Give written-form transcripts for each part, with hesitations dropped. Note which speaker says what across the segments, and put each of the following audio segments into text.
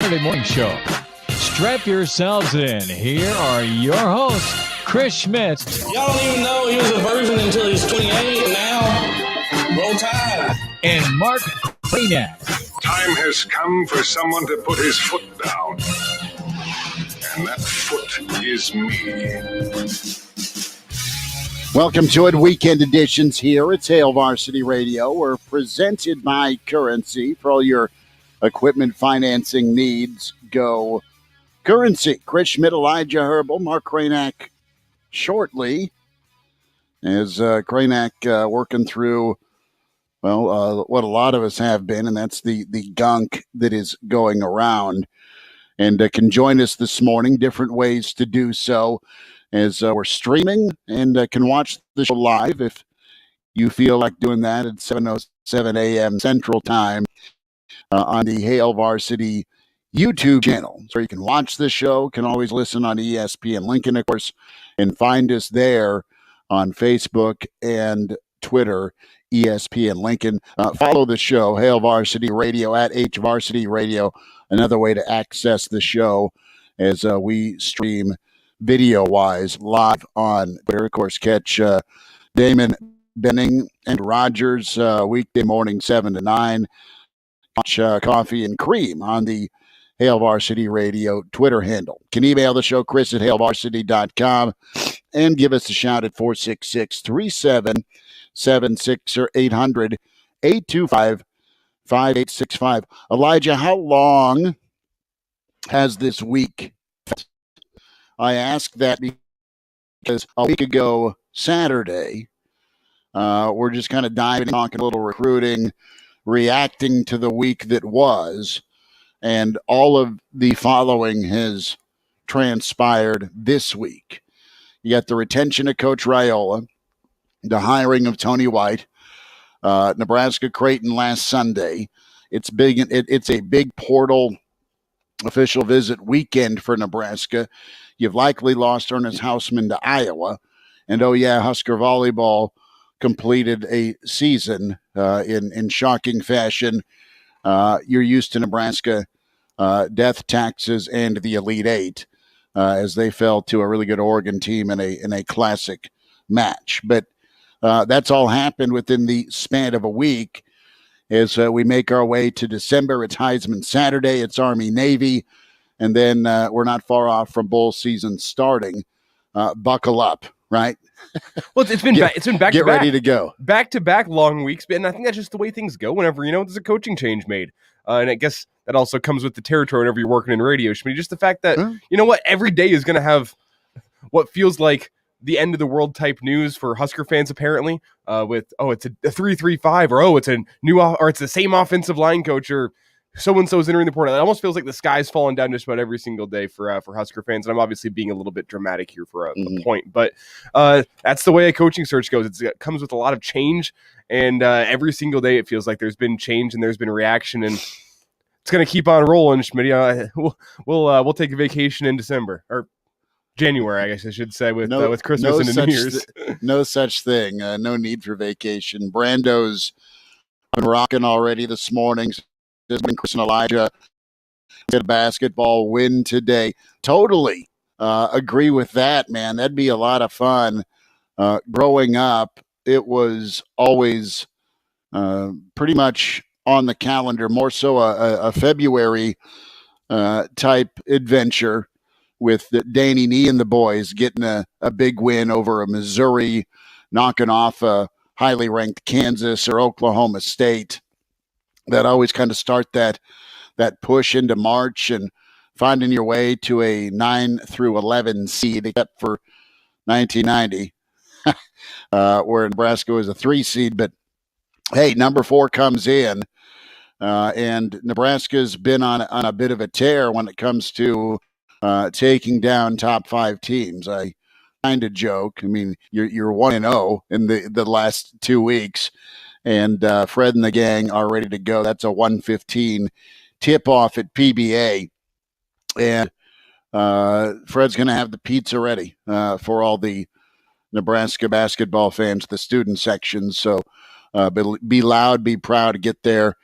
Speaker 1: Saturday morning show. Strap yourselves in. Here are your hosts, Chris Schmidt.
Speaker 2: Y'all don't even know he was a virgin until he's 28, and now roll tide.
Speaker 1: And Mark Kraynak.
Speaker 3: Time has come for someone to put his foot down. And that foot is me.
Speaker 4: Welcome to it. Weekend editions here. It's Hail Varsity Radio. We're presented by Currency. For all your equipment financing needs, go Currency. Chris Schmidt, Elijah Herbel, Mark Kraynak shortly. As Kraynak working through, what a lot of us have been, and that's the gunk that is going around. And can join us this morning, different ways to do so, as we're streaming and can watch the show live if you feel like doing that at 7:07 a.m. Central Time on the Hail Varsity YouTube channel. So you can watch the show, can always listen on ESPN Lincoln, of course, and find us there on Facebook and Twitter, ESPN Lincoln. Follow the show, Hail Varsity Radio, at H Varsity Radio. Another way to access the show as we stream video-wise live on Twitter. Of course, catch Damon Benning and Rogers weekday morning 7 to 9. Watch Coffee and Cream on the Hail Varsity Radio Twitter handle. Can email the show, Chris at hailvarsity.com, and give us a shout at 466-3776 or 800-825-5865. Elijah, how long has this week? I ask that because a week ago, Saturday, we're just kind of diving, talking a little recruiting, reacting to the week that was, and all of the following has transpired this week. You got the retention of Coach Raiola, the hiring of Tony White, Nebraska Creighton last Sunday. It's big. It's a big portal official visit weekend for Nebraska. You've likely lost Ernest Hausman to Iowa, and Husker volleyball completed a season in shocking fashion. You're used to Nebraska death taxes and the Elite Eight as they fell to a really good Oregon team in a classic match. But that's all happened within the span of a week. As we make our way to December, it's Heisman Saturday, it's Army-Navy, and then we're not far off from bowl season starting. Buckle up, right?
Speaker 5: Well, it's been back to back.
Speaker 4: Get ready to go.
Speaker 5: Back-to-back long weeks, and I think that's just the way things go whenever, there's a coaching change made. And I guess that also comes with the territory whenever you're working in radio, Schmidt. Just the fact that, every day is going to have what feels like the end of the world type news for Husker fans, apparently, with, it's a 3-3-5, or, it's a new, or it's the same offensive line coach, or so-and-so's entering the portal. It almost feels like the sky's falling down just about every single day for Husker fans. And I'm obviously being a little bit dramatic here for a point, but that's the way a coaching search goes. It comes with a lot of change, and every single day it feels like there's been change and there's been reaction, and it's going to keep on rolling, Schmidt. We'll take a vacation in December, or January, I guess I should say, with Christmas and New Year's.
Speaker 4: No such thing. No need for vacation. Brando's been rocking already this morning. Chris and Elijah did a basketball win today. Totally agree with that, man. That'd be a lot of fun. Growing up, it was always pretty much on the calendar, more so a February type adventure with Danny Nee and the boys getting a big win over a Missouri, knocking off a highly ranked Kansas or Oklahoma State. That always kind of start that push into March and finding your way to a 9 through 11 seed, except for 1990, where Nebraska was a 3 seed. But hey, number 4 comes in, and Nebraska's been on a bit of a tear when it comes to taking down top 5 teams. I kind of joke. I mean, you're 1-0 in the last 2 weeks. And Fred and the gang are ready to go. That's a 1:15 tip-off at PBA. And Fred's going to have the pizza ready for all the Nebraska basketball fans, the student section. So be loud, be proud, get there,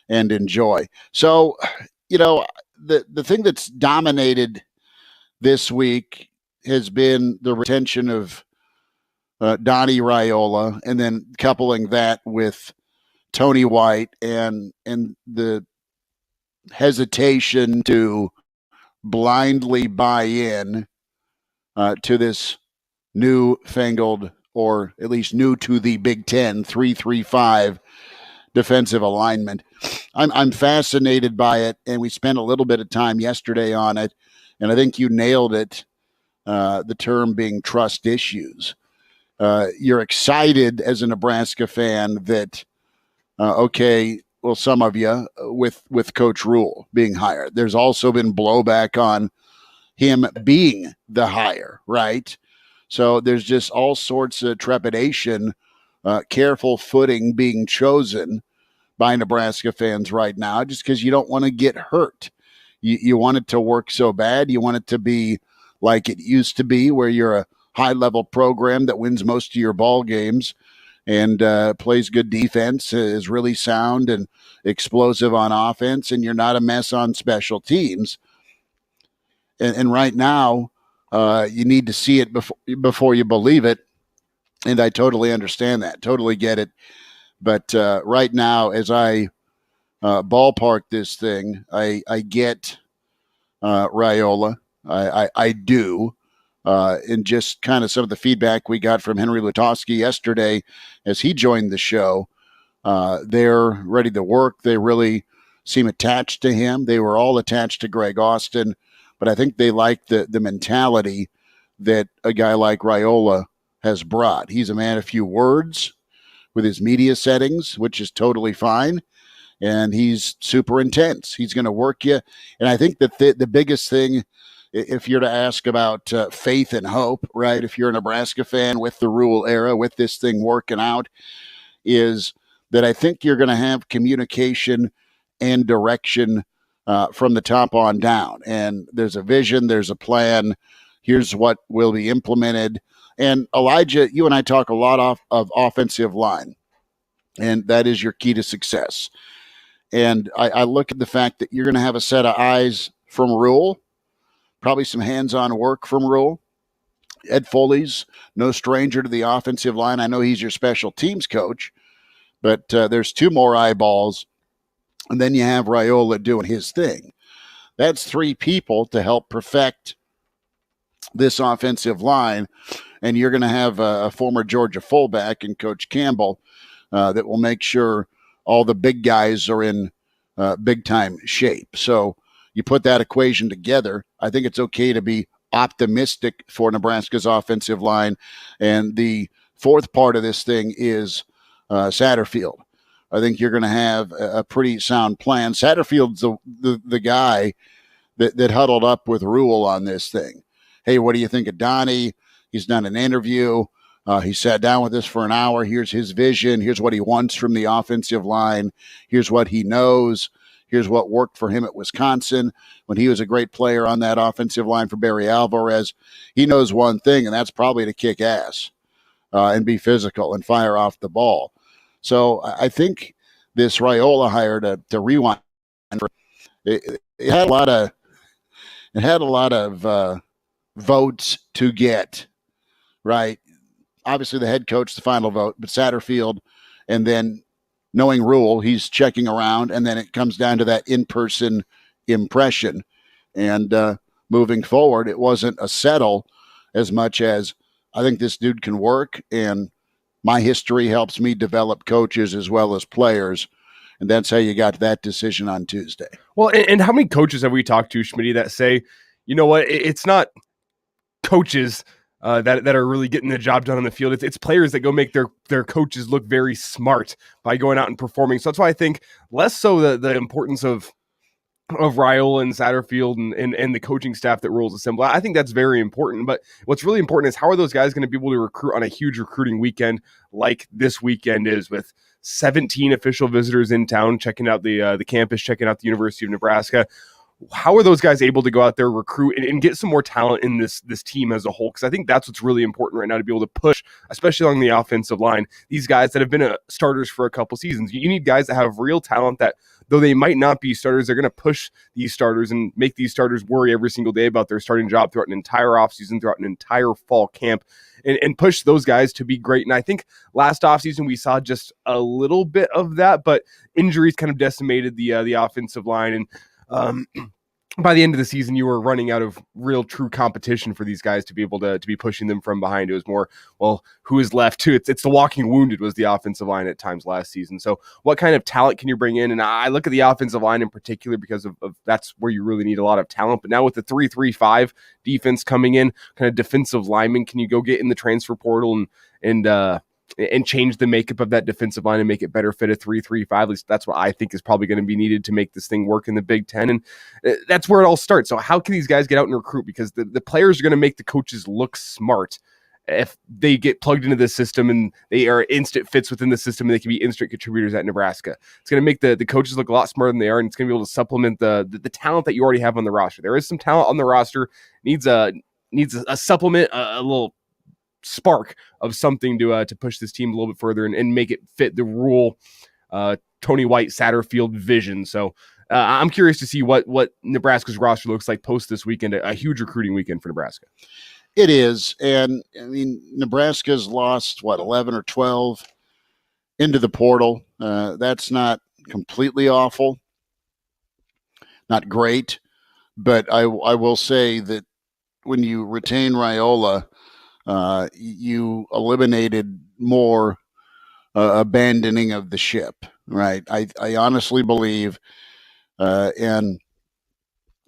Speaker 4: and enjoy. So, the thing that's dominated this week has been the retention of Donnie Raiola, and then coupling that with Tony White and the hesitation to blindly buy in to this newfangled, or at least new to the Big Ten 3-3-5 defensive alignment. I'm fascinated by it, and we spent a little bit of time yesterday on it, and I think you nailed it, the term being trust issues. You're excited as a Nebraska fan that, okay, well, some of you with Coach Rule being hired. There's also been blowback on him being the hire, right? So there's just all sorts of trepidation, careful footing being chosen by Nebraska fans right now, just because you don't want to get hurt. You want it to work so bad. You want it to be like it used to be, where you're a high-level program that wins most of your ball games and plays good defense, is really sound and explosive on offense, and you're not a mess on special teams. And right now, you need to see it before you believe it, and I totally understand that, totally get it. But right now, as I ballpark this thing, I get Raiola. I do. And just kind of some of the feedback we got from Henry Lutoski yesterday as he joined the show. They're ready to work. They really seem attached to him. They were all attached to Greg Austin, but I think they like the mentality that a guy like Raiola has brought. He's a man of few words with his media settings, which is totally fine. And he's super intense. He's going to work you. And I think that the biggest thing, if you're to ask about faith and hope, right, if you're a Nebraska fan with the Rule era, with this thing working out, is that I think you're going to have communication and direction from the top on down. And there's a vision, there's a plan. Here's what will be implemented. And Elijah, you and I talk a lot of offensive line, and that is your key to success. And I look at the fact that you're going to have a set of eyes from Rule, probably some hands-on work from Rule. Ed Foley's no stranger to the offensive line. I know he's your special teams coach, but there's two more eyeballs, and then you have Raiola doing his thing. That's three people to help perfect this offensive line, and you're going to have a former Georgia fullback in Coach Campbell that will make sure all the big guys are in big-time shape. So you put that equation together, I think it's okay to be optimistic for Nebraska's offensive line. And the fourth part of this thing is Satterfield. I think you're going to have a pretty sound plan. Satterfield's the guy that huddled up with Rule on this thing. Hey, what do you think of Donnie? He's done an interview. He sat down with us for an hour. Here's his vision. Here's what he wants from the offensive line. Here's what he knows. Here's what worked for him at Wisconsin when he was a great player on that offensive line for Barry Alvarez. He knows one thing, and that's probably to kick ass and be physical and fire off the ball. So I think this Raiola hire to rewind, it had a lot of votes to get, right? Obviously the head coach, the final vote, but Satterfield, and then knowing Rule, he's checking around, and then it comes down to that in-person impression. And moving forward, it wasn't a settle as much as I think this dude can work, and my history helps me develop coaches as well as players. And that's how you got that decision on Tuesday.
Speaker 5: Well, and how many coaches have we talked to, Schmidt, that say, you know what, it's not coaches that are really getting the job done on the field. It's players that go make their coaches look very smart by going out and performing. So that's why I think less so the importance of Raiola and Satterfield and the coaching staff that Rule's assembled. I think that's very important. But what's really important is how are those guys going to be able to recruit on a huge recruiting weekend like this weekend is, with 17 official visitors in town checking out the campus, checking out the University of Nebraska. how are those guys able to go out there, recruit, and get some more talent in this team as a whole? Because I think that's what's really important right now, to be able to push, especially along the offensive line, these guys that have been starters for a couple seasons. You need guys that have real talent that, though they might not be starters, they're going to push these starters and make these starters worry every single day about their starting job throughout an entire offseason, throughout an entire fall camp, and push those guys to be great. And I think last offseason we saw just a little bit of that, but injuries kind of decimated the offensive line. And by the end of the season, you were running out of real true competition for these guys to be able to be pushing them from behind. It was more, well, who is left too? It's the walking wounded was the offensive line at times last season. So what kind of talent can you bring in? And I look at the offensive line in particular because of that's where you really need a lot of talent. But now with the 3-3-5 defense coming in, kind of defensive linemen, can you go get in the transfer portal and change the makeup of that defensive line and make it better fit a 3-3-5. At least that's what I think is probably going to be needed to make this thing work in the Big Ten. And that's where it all starts. So how can these guys get out and recruit? Because the players are going to make the coaches look smart if they get plugged into the system and they are instant fits within the system and they can be instant contributors at Nebraska. It's going to make the coaches look a lot smarter than they are, and it's going to be able to supplement the talent that you already have on the roster. There is some talent on the roster, needs a supplement, a little spark of something to push this team a little bit further and make it fit the rule Tony White Satterfield vision. So I'm curious to see what Nebraska's roster looks like post this weekend, a huge recruiting weekend for Nebraska.
Speaker 4: It is. And I mean, Nebraska's lost 11 or 12 into the portal. That's not completely awful, not great, but I will say that when you retain Raiola, you eliminated more abandoning of the ship, right? I honestly believe, and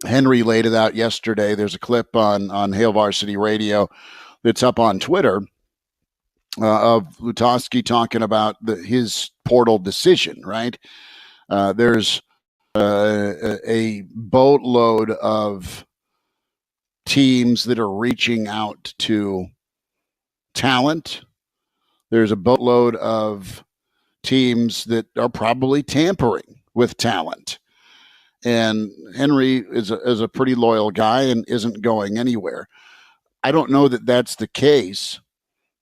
Speaker 4: Henry laid it out yesterday. There's a clip on Hail Varsity Radio that's up on Twitter of Lutoski talking about his portal decision, right? There's a boatload of teams that are reaching out to talent. There's a boatload of teams that are probably tampering with talent. And Henry is a pretty loyal guy and isn't going anywhere. I don't know that that's the case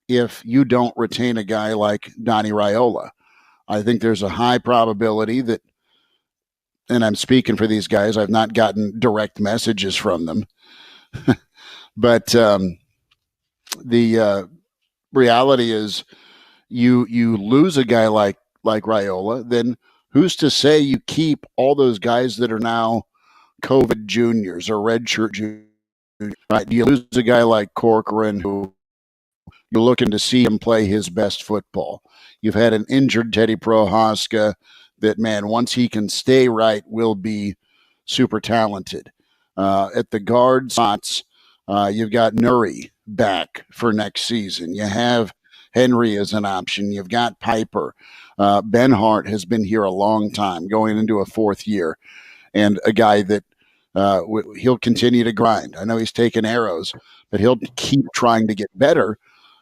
Speaker 4: if you don't retain a guy like Donnie Raiola. I think there's a high probability that, and I'm speaking for these guys, I've not gotten direct messages from them, but the reality is you lose a guy like Raiola, then who's to say you keep all those guys that are now COVID juniors or redshirt juniors, right? You lose a guy like Corcoran who you're looking to see him play his best football. You've had an injured Teddy Prohaska that, man, once he can stay right, will be super talented. At the guard spots, you've got Nuri back for next season. You have Henry as an option. You've got Piper. Ben Hart has been here a long time, going into a fourth year, and a guy that he'll continue to grind. I know he's taken arrows, but he'll keep trying to get better,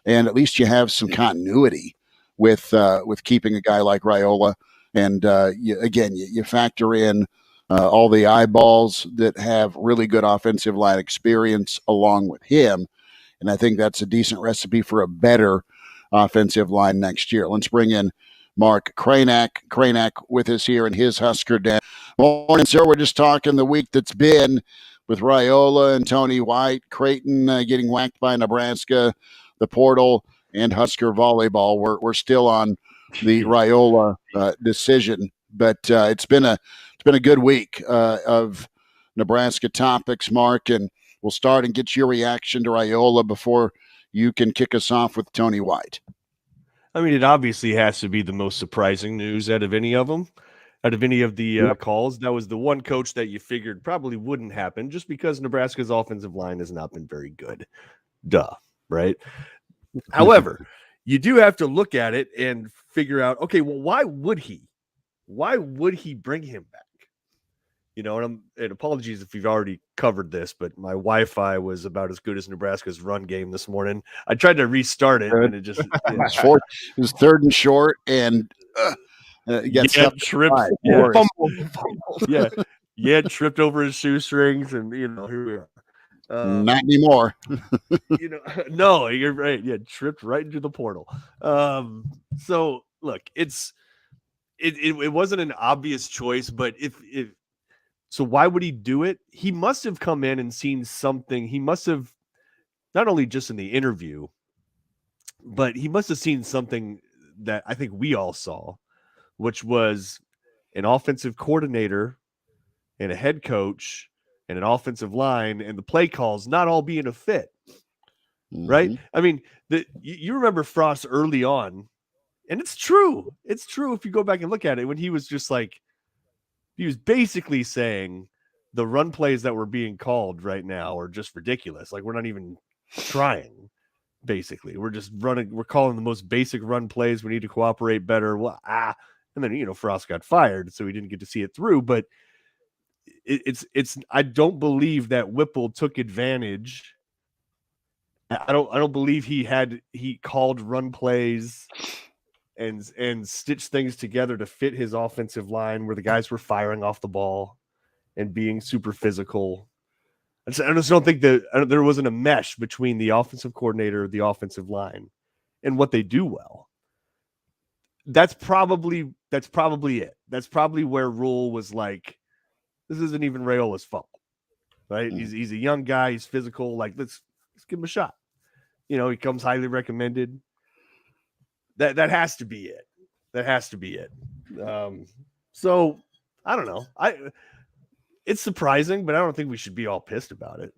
Speaker 4: and at least you have some continuity with keeping a guy like Raiola. And you factor in all the eyeballs that have really good offensive line experience along with him, and I think that's a decent recipe for a better offensive line next year. Let's bring in Mark Kraynak. Kraynak with us here in his Husker Den. Morning, sir. We're just talking the week that's been with Raiola and Tony White, Creighton getting whacked by Nebraska, the portal, and Husker volleyball. We're still on the Raiola decision, but it's been a good week of Nebraska topics, Mark, and we'll start and get your reaction to Raiola before you can kick us off with Tony White.
Speaker 6: I mean, it obviously has to be the most surprising news out of any of them, out of any of the calls. That was the one coach that you figured probably wouldn't happen just because Nebraska's offensive line has not been very good. Duh, right? However, you do have to look at it and figure out, okay, well, why would he bring him back? You know, and apologies if you've already covered this, but my Wi-Fi was about as good as Nebraska's run game this morning. I tried to restart it, and it just
Speaker 4: it was third and short, and you got
Speaker 6: tripped.
Speaker 5: Fumble.
Speaker 6: Yeah, Yeah, tripped over his shoestrings, and here we are.
Speaker 4: Not anymore.
Speaker 6: No, you're right. Yeah, tripped right into the portal. So look, it wasn't an obvious choice, but so why would he do it? He must have come in and seen something. He must have not only just in the interview, but he must have seen something that I think we all saw, which was an offensive coordinator and a head coach and an offensive line and the play calls not all being a fit. Right? I mean, you remember Frost early on, and it's true. It's true if you go back and look at it, when he was just like, he was basically saying the run plays that were being called right now are just ridiculous. Like, we're not even trying, basically. We're just running, we're calling the most basic run plays. We need to cooperate better. And then, Frost got fired, so he didn't get to see it through. But it's I don't believe that Whipple took advantage. I don't believe he called run plays and stitched things together to fit his offensive line where the guys were firing off the ball and being super physical. I just don't think that there wasn't a mesh between the offensive coordinator, the offensive line, and what they do well. That's probably it. That's probably where Rule was like, this isn't even Raiola's fault, right? He's a young guy. He's physical. Like, let's give him a shot. He comes highly recommended. That has to be it. That has to be it. So I don't know. It's surprising, but I don't think we should be all pissed about it.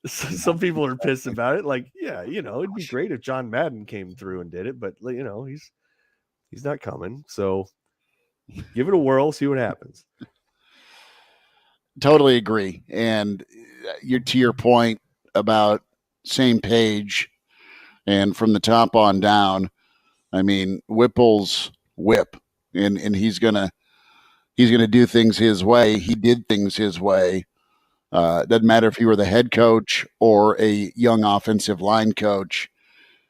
Speaker 6: Some people are pissed about it. Like, yeah, it'd be great if John Madden came through and did it, but he's not coming. So give it a whirl, see what happens.
Speaker 4: Totally agree. And to your point about same page and from the top on down, I mean, Whipple's whip, and he's gonna do things his way. He did things his way. Doesn't matter if he were the head coach or a young offensive line coach.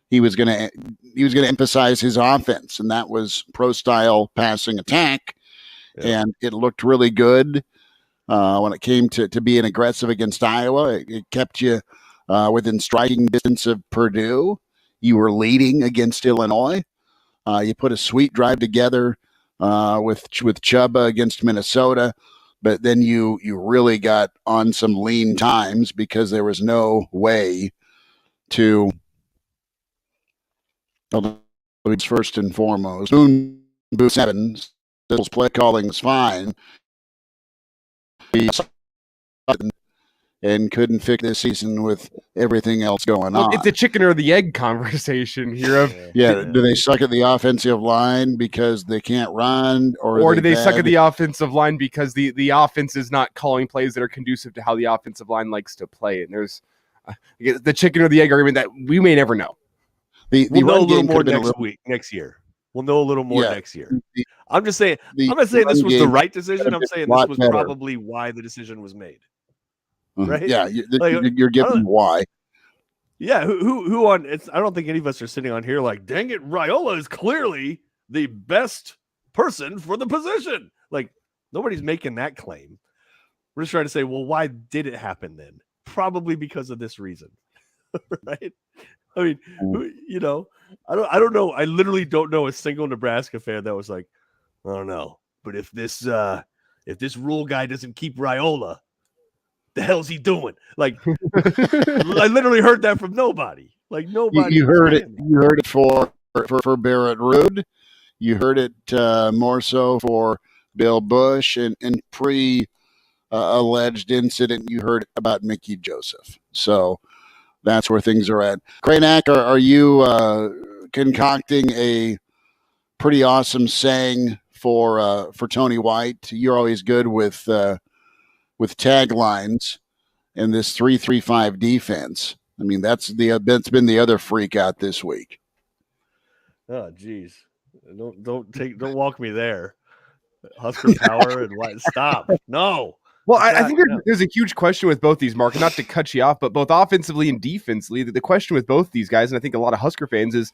Speaker 4: He was gonna emphasize his offense, and that was pro style passing attack, and it looked really good. When it came to being aggressive against Iowa, it kept you within striking distance of Purdue. You were leading against Illinois. You put a sweet drive together with Chubba against Minnesota, but then you really got on some lean times because there was no way to. First and foremost, Boone 7. Still play calling is fine. And couldn't fix this season with everything else going on.
Speaker 5: It's a chicken or the egg conversation here.
Speaker 4: Do they suck at the offensive line because they can't run, or
Speaker 5: do they suck at the offensive line because the offense is not calling plays that are conducive to how the offensive line likes to play? And there's the chicken or the egg argument that we may never know.
Speaker 4: We'll
Speaker 6: know a little more next year. We'll know a little more next year. I'm just saying. I'm not saying this was the right decision. I'm saying this was probably why the decision was made. Right?
Speaker 4: Yeah, you're giving why.
Speaker 6: Yeah, who on? I don't think any of us are sitting on here like, dang it, Raiola is clearly the best person for the position. Like, nobody's making that claim. We're just trying to say, well, why did it happen then? Probably because of this reason, right? I mean, I don't know. I literally don't know a single Nebraska fan that was like, I don't know, but if this Rule guy doesn't keep Raiola, the hell's he doing? Like, I literally heard that from nobody. Like, nobody.
Speaker 4: You heard it. You heard it for Barrett Ruud. You heard it more so for Bill Bush, and pre alleged incident, you heard about Mickey Joseph. So that's where things are at. Kraynak, are you concocting a pretty awesome saying for Tony White? You're always good with taglines in this 3-3-5 defense. I mean, that's been the other freak out this week.
Speaker 6: Oh, geez. Don't walk me there. Husker power and what? Stop. No.
Speaker 5: Well, I think there's a huge question with both these, Mark, and not to cut you off, but both offensively and defensively, the question with both these guys, and I think a lot of Husker fans, is,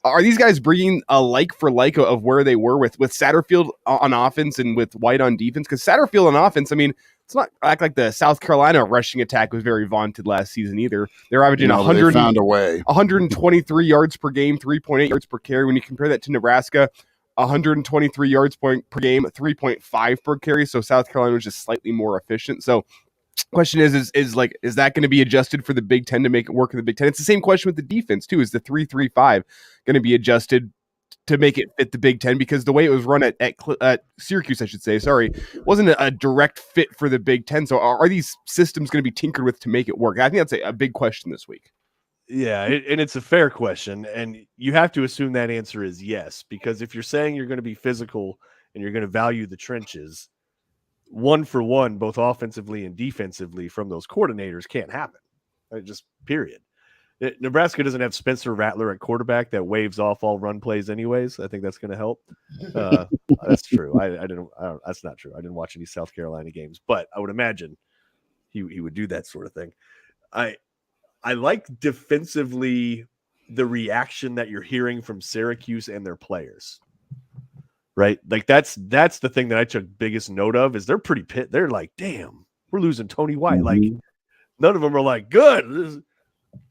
Speaker 5: are these guys bringing a like for like of where they were with Satterfield on offense and with White on defense? Because Satterfield on offense, I mean, not act like the South Carolina rushing attack was very vaunted last season either. They're averaging
Speaker 4: they found a way.
Speaker 5: 123 yards per game, 3.8 yards per carry. When you compare that to Nebraska, 123 yards per game, 3.5 per carry. So South Carolina was just slightly more efficient. So question is that going to be adjusted for the Big Ten to make it work in the Big Ten? It's the same question with the defense too. Is the 3-3-5 going to be adjusted to make it fit the Big Ten? Because the way it was run at Syracuse, I should say, wasn't a direct fit for the Big Ten. So are these systems going to be tinkered with to make it work? I think that's a big question this week.
Speaker 6: Yeah, and it's a fair question, and you have to assume that answer is yes, because if you're saying you're going to be physical and you're going to value the trenches, 1-for-1, both offensively and defensively from those coordinators can't happen. Just period. Nebraska doesn't have Spencer Rattler at quarterback that waves off all run plays anyways. I think that's going to help. That's true. That's not true. I didn't watch any South Carolina games, but I would imagine he would do that sort of thing. I like defensively the reaction that you're hearing from Syracuse and their players, right? Like that's the thing that I took biggest note of is they're pretty pit. They're like, damn, we're losing Tony White. Mm-hmm. Like none of them are like, good.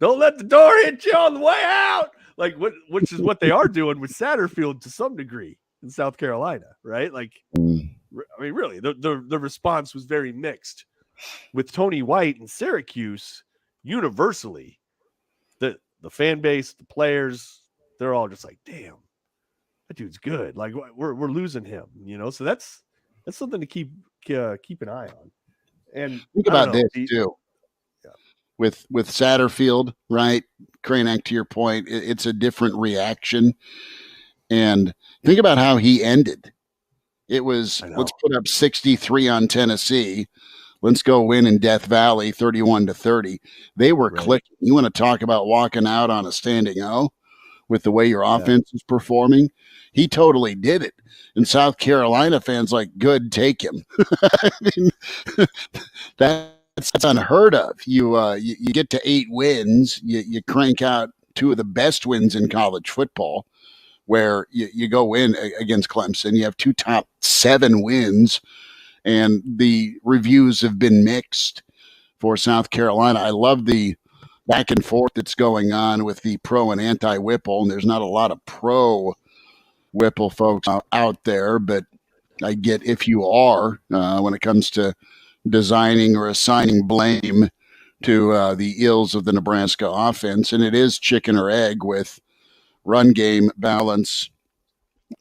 Speaker 6: Don't let the door hit you on the way out. Like which is what they are doing with Satterfield to some degree in South Carolina, right? Like, I mean, really, the response was very mixed with Tony White and Syracuse. Universally, the fan base, the players, they're all just like, damn, that dude's good. Like we're losing him, So that's something to keep an eye on. And
Speaker 4: think about this too. Yeah. With Satterfield, right? Kraynak, to your point, it's a different reaction. And think about how he ended. It was let's put up 63 on Tennessee. Let's go win in Death Valley, 31-30. They were clicking. You want to talk about walking out on a standing O with the way your offense is performing? He totally did it. And South Carolina fans like, good, take him. I mean, that's unheard of. You get to 8 wins. You crank out 2 of the best wins in college football, where you go in against Clemson. You have 2 top 7 wins. And the reviews have been mixed for South Carolina. I love the back and forth that's going on with the pro and anti-Whipple. And there's not a lot of pro Whipple folks out there, but I get if you are when it comes to designing or assigning blame to the ills of the Nebraska offense. And it is chicken or egg with run game balance.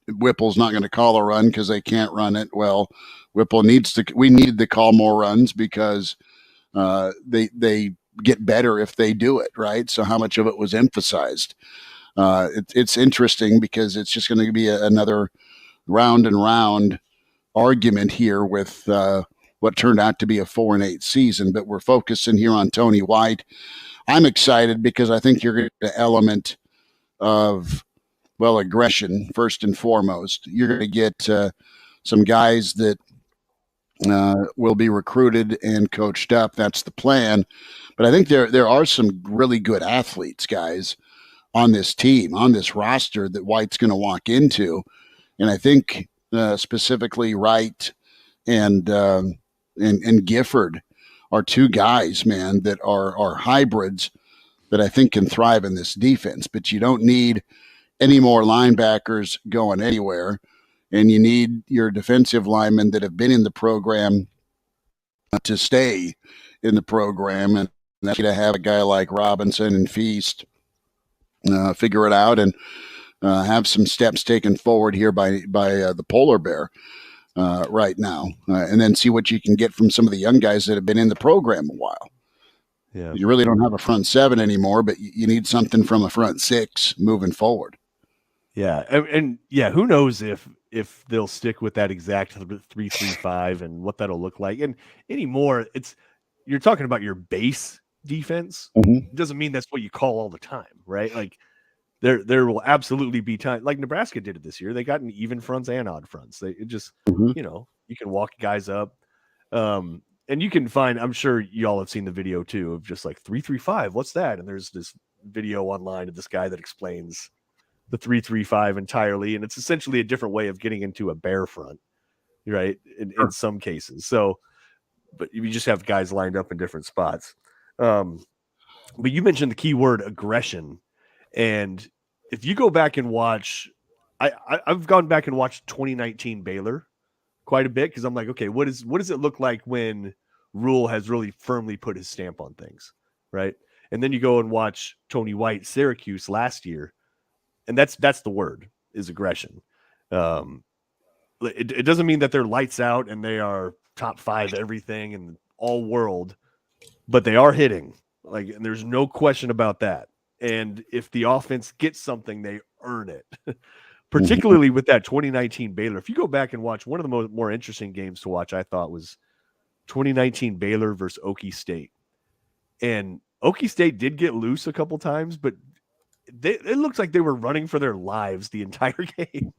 Speaker 4: Whipple's not going to call a run because they can't run it. Well, Whipple we needed to call more runs because they get better if they do it, right? So how much of it was emphasized? It's interesting because it's just going to be another round and round argument here with what turned out to be a 4-8 season, but we're focusing here on Tony White. I'm excited because I think you're going to get an element of, aggression first and foremost. You're going to get some guys that will be recruited and coached up. That's the plan. But I think there are some really good athletes, guys, on this team, on this roster that White's going to walk into. And I think specifically Wright and Gifford are 2 guys, man, that are hybrids that I think can thrive in this defense. But you don't need any more linebackers going anywhere. And you need your defensive linemen that have been in the program to stay in the program. And that's to have a guy like Robinson and Feast figure it out and have some steps taken forward here by the Polar Bear right now. And then see what you can get from some of the young guys that have been in the program a while. Yeah, you really don't have a front 7 anymore, but you need something from a front 6 moving forward.
Speaker 6: Yeah, and who knows if they'll stick with that exact 3-3-5 and what that'll look like. And anymore, you're talking about your base defense. Mm-hmm. It doesn't mean that's what you call all the time, right? Like there will absolutely be time, like Nebraska did it this year. They got an even fronts and odd fronts. You can walk guys up. And you can find, I'm sure y'all have seen the video too of just like 3-3-5. What's that? And there's this video online of this guy that explains the 3-3-5 entirely, and it's essentially a different way of getting into a bear front, right? In some cases. So but you just have guys lined up in different spots. But you mentioned the key word aggression. And if you go back and watch, I've gone back and watched 2019 Baylor quite a bit because I'm like, okay, what does it look like when Rule has really firmly put his stamp on things, right? And then you go and watch Tony White, Syracuse last year, and that's the word, is aggression. It doesn't mean that they're lights out and they are top 5 everything and all world, but they are hitting. And there's no question about that. And if the offense gets something, they earn it. Particularly with that 2019 Baylor. If you go back and watch, one of the more interesting games to watch, I thought, was 2019 Baylor versus Okie State. And Okie State did get loose a couple times, but it looks like they were running for their lives the entire game.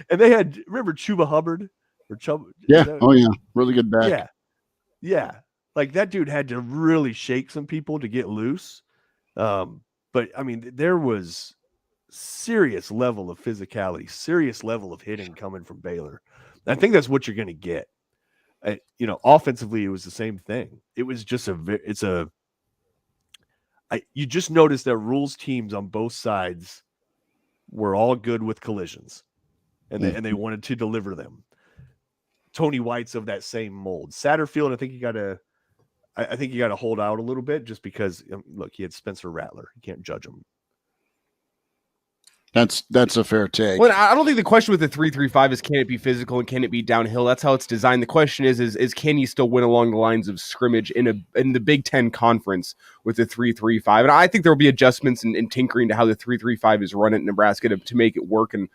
Speaker 6: And they had, remember Chuba Hubbard?
Speaker 4: Oh yeah, really good back.
Speaker 6: Yeah. Like that dude had to really shake some people to get loose. But I mean, there was serious level of physicality, serious level of hitting coming from Baylor. I think that's what you're going to get. Offensively, it was the same thing. It was just you just noticed that Rules teams on both sides were all good with collisions, and they wanted to deliver them. Tony White's of that same mold. Satterfield, I think you got to hold out a little bit just because look, he had Spencer Rattler. You can't judge him.
Speaker 4: That's a fair take.
Speaker 5: Well, I don't think the question with the 3-3-5 is can it be physical and can it be downhill? That's how it's designed. The question is can you still win along the lines of scrimmage in the Big Ten Conference with the 3-3-5? And I think there will be adjustments and tinkering to how the 3-3-5 is run at Nebraska to make it work. And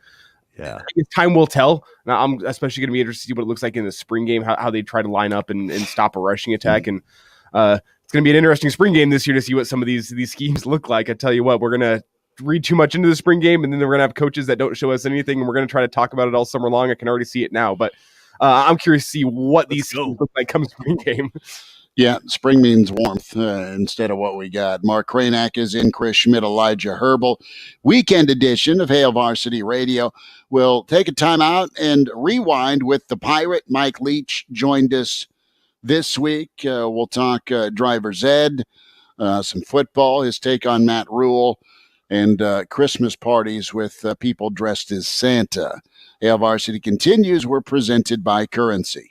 Speaker 5: time will tell. Now, I'm especially going to be interested to see what it looks like in the spring game, how they try to line up and stop a rushing attack. And it's going to be an interesting spring game this year to see what some of these schemes look like. I tell you what, we're going to read too much into the spring game, and then we're going to have coaches that don't show us anything, and we're going to try to talk about it all summer long. I can already see it now, but I'm curious to see what these schemes look like come spring game.
Speaker 4: Yeah, spring means warmth instead of what we got. Mark Kraynak is in, Chris Schmidt, Elijah Herbel. Weekend edition of Hail Varsity Radio. We'll take a time out and rewind with the Pirate. Mike Leach joined us this week. We'll talk driver's ed, some football, his take on Matt Rule, and Christmas parties with people dressed as Santa. Hail Varsity continues. We're presented by Currency.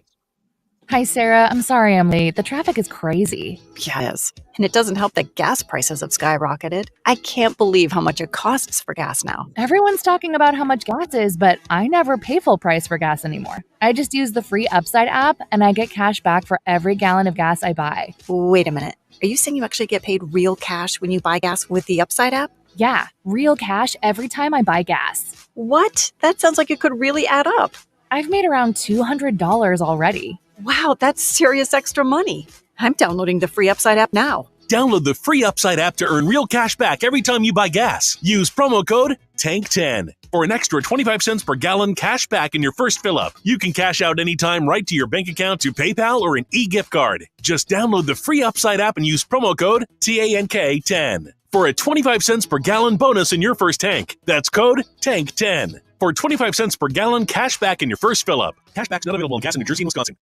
Speaker 7: Hi, Sarah. I'm sorry I'm late. The traffic is crazy.
Speaker 8: Yeah, it is. And it doesn't help that gas prices have skyrocketed. I can't believe how much it costs for gas now.
Speaker 7: Everyone's talking about how much gas is, but I never pay full price for gas anymore. I just use the free Upside app, and I get cash back for every gallon of gas I buy.
Speaker 8: Wait a minute. Are you saying you actually get paid real cash when you buy gas with the Upside app?
Speaker 7: Yeah, real cash every time I buy gas.
Speaker 8: What? That sounds like it could really add up.
Speaker 7: I've made around $200 already.
Speaker 8: Wow, that's serious extra money. I'm downloading the free Upside app now.
Speaker 9: Download the free Upside app to earn real cash back every time you buy gas. Use promo code TANK10 for an extra 25 cents per gallon cash back in your first fill-up. You can cash out anytime right to your bank account, to PayPal, or an e-gift card. Just download the free Upside app and use promo code TANK10 for a 25 cents per gallon bonus in your first tank. That's code TANK10 for 25 cents per gallon cash back in your first fill-up. Cashback's not available in gas in New Jersey and Wisconsin.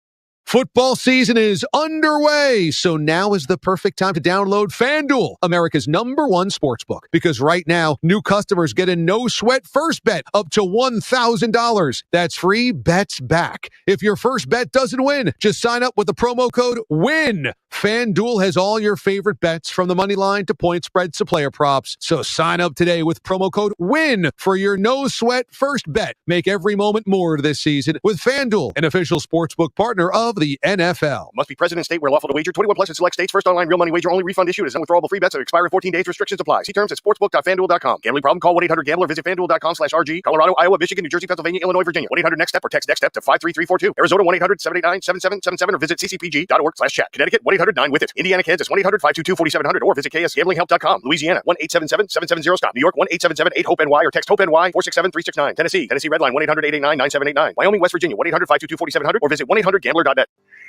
Speaker 10: Football season is underway, so now is the perfect time to download FanDuel, America's #1 sportsbook. Because right now, new customers get a no-sweat first bet up to $1,000. That's free bets back. If your first bet doesn't win, just sign up with the promo code WIN. FanDuel has all your favorite bets from the money line to point spreads to player props. So sign up today with promo code WIN for your no-sweat first bet. Make every moment more this season with FanDuel, an official sportsbook partner of the NFL.
Speaker 11: Must be present in state where lawful to wager. 21 plus in select states. First online real money wager only. Refund issued as non-withdrawable free bets that expire in 14 days. Restrictions apply. See terms at sportsbook.fanduel.com. Gambling problem? Call 1-800-GAMBLER. Visit fanduel.com/RG. Colorado, Iowa, Michigan, New Jersey, Pennsylvania, Illinois, Virginia. 1-800-NEXT-STEP or text NEXT STEP to 53342. Arizona 1-800-789-7777 or visit ccpg.org/chat. Connecticut 1-800-9-WITH-IT. Indiana, Kansas 1-800-522-4700 or visit ksgamblinghelp.com. Louisiana 1-877-770-STOP. New York 1-877-8-HOPE-NY or text HOPE-NY 467-369. Tennessee Redline 1-800-889-9789. Wyoming, West Virginia 1-800-522-4700 or visit 1-800-GAMBLER.net.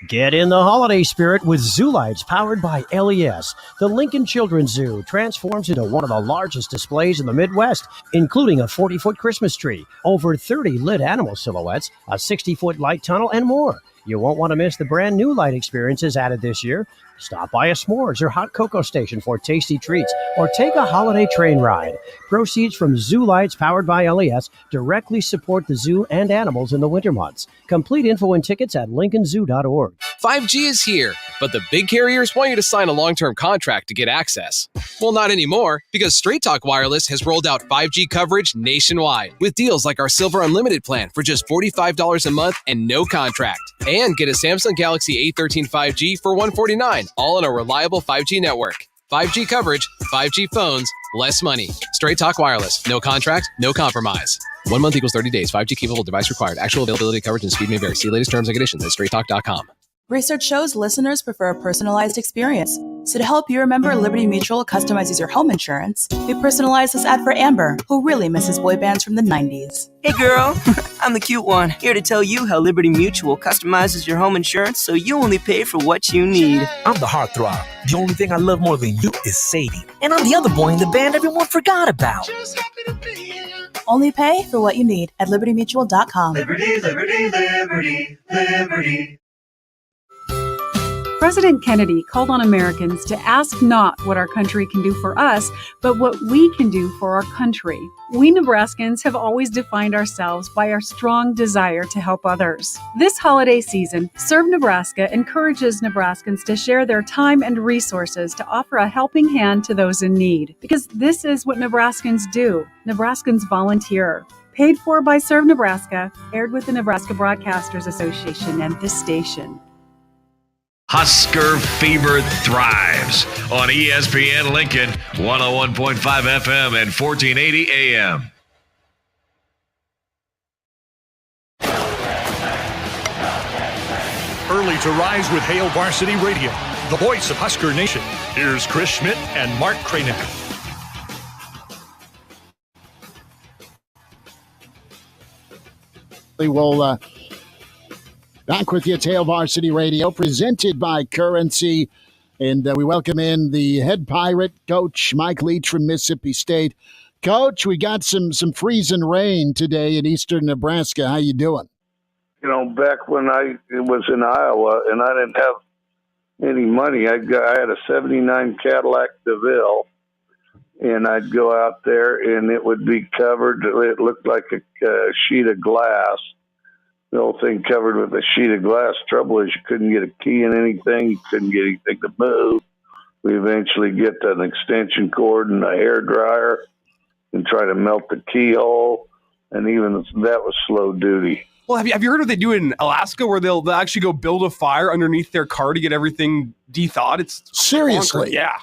Speaker 12: Get in the holiday spirit with Zoo Lights powered by LES. The Lincoln Children's Zoo transforms into one of the largest displays in the Midwest, including a 40-foot Christmas tree, over 30 lit animal silhouettes, a 60-foot light tunnel, and more. You won't want to miss the brand new light experiences added this year. Stop by a s'mores or hot cocoa station for tasty treats, or take a holiday train ride. Proceeds from Zoo Lights powered by LES directly support the zoo and animals in the winter months. Complete info and tickets at lincolnzoo.org.
Speaker 13: 5G is here, but the big carriers want you to sign a long-term contract to get access. Well, not anymore, because Straight Talk Wireless has rolled out 5G coverage nationwide with deals like our Silver Unlimited plan for just $45 a month and no contract. And get a Samsung Galaxy A13 5G for $149, all on a reliable 5G network. 5G coverage, 5G phones, less money. Straight Talk Wireless. No contract, no compromise. 1 month equals 30 days. 5G capable device required. Actual availability, coverage, and speed may vary. See latest terms and conditions at straighttalk.com.
Speaker 14: Research shows listeners prefer a personalized experience. So to help you remember, Liberty Mutual customizes your home insurance. We personalized this ad for Amber, who really misses boy bands from the 90s.
Speaker 15: Hey girl, I'm the cute one, here to tell you how Liberty Mutual customizes your home insurance so you only pay for what you need.
Speaker 16: I'm the heartthrob. The only thing I love more than you is Sadie. And I'm the other boy in the band everyone forgot about.
Speaker 14: Only pay for what you need at libertymutual.com.
Speaker 17: Liberty, liberty, liberty, liberty.
Speaker 18: President Kennedy called on Americans to ask not what our country can do for us, but what we can do for our country. We Nebraskans have always defined ourselves by our strong desire to help others. This holiday season, Serve Nebraska encourages Nebraskans to share their time and resources to offer a helping hand to those in need. Because this is what Nebraskans do. Nebraskans volunteer. Paid for by Serve Nebraska, aired with the Nebraska Broadcasters Association and this station.
Speaker 19: Husker fever thrives on ESPN Lincoln, 101.5 FM and 1480 AM.
Speaker 20: Early to rise with Hail Varsity Radio, the voice of Husker Nation. Here's Chris Schmidt and Mark Kraynak.
Speaker 4: We will back with you at Hail Varsity Radio, presented by Currency. And we welcome in the head Pirate coach, Mike Leach from Mississippi State. Coach, we got some freezing rain today in eastern Nebraska. How you doing?
Speaker 21: You know, back when I was in Iowa and I didn't have any money, I had a 79 Cadillac DeVille, and I'd go out there and it would be covered. It looked like a sheet of glass. The whole thing covered with a sheet of glass. Trouble is you couldn't get a key in anything. You couldn't get anything to move. We eventually get an extension cord and a hair dryer and try to melt the keyhole. And even that was slow duty.
Speaker 5: Well, have you heard what they do in Alaska, where they'll actually go build a fire underneath their car to get everything de-thawed? It's
Speaker 4: seriously,
Speaker 5: yeah.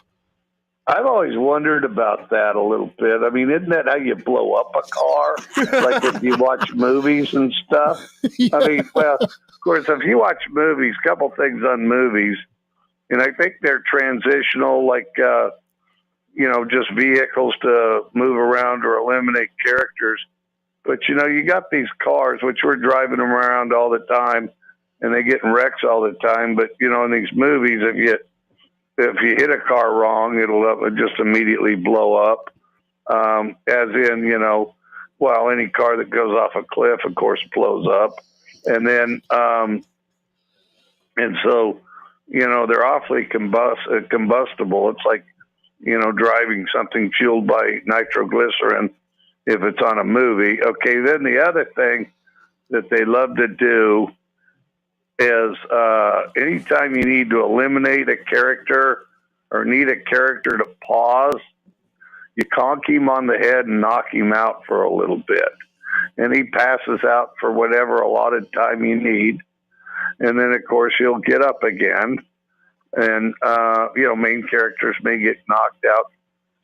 Speaker 21: I've always wondered about that a little bit. I mean, isn't that how you blow up a car? Like if you watch movies and stuff? Yeah. I mean, well, of course, if you watch movies, a couple things on movies, and I think they're transitional, like, just vehicles to move around or eliminate characters. But, you got these cars, which we're driving them around all the time, and they get in wrecks all the time. But, in these movies, if you hit a car wrong, it'll just immediately blow up. As in, any car that goes off a cliff, of course, blows up. And then, they're awfully combustible. It's like, driving something fueled by nitroglycerin if it's on a movie. Okay, then the other thing that they love to do is anytime you need to eliminate a character or need a character to pause, you conk him on the head and knock him out for a little bit. And he passes out for whatever allotted time you need. And then, of course, he'll get up again. And, main characters may get knocked out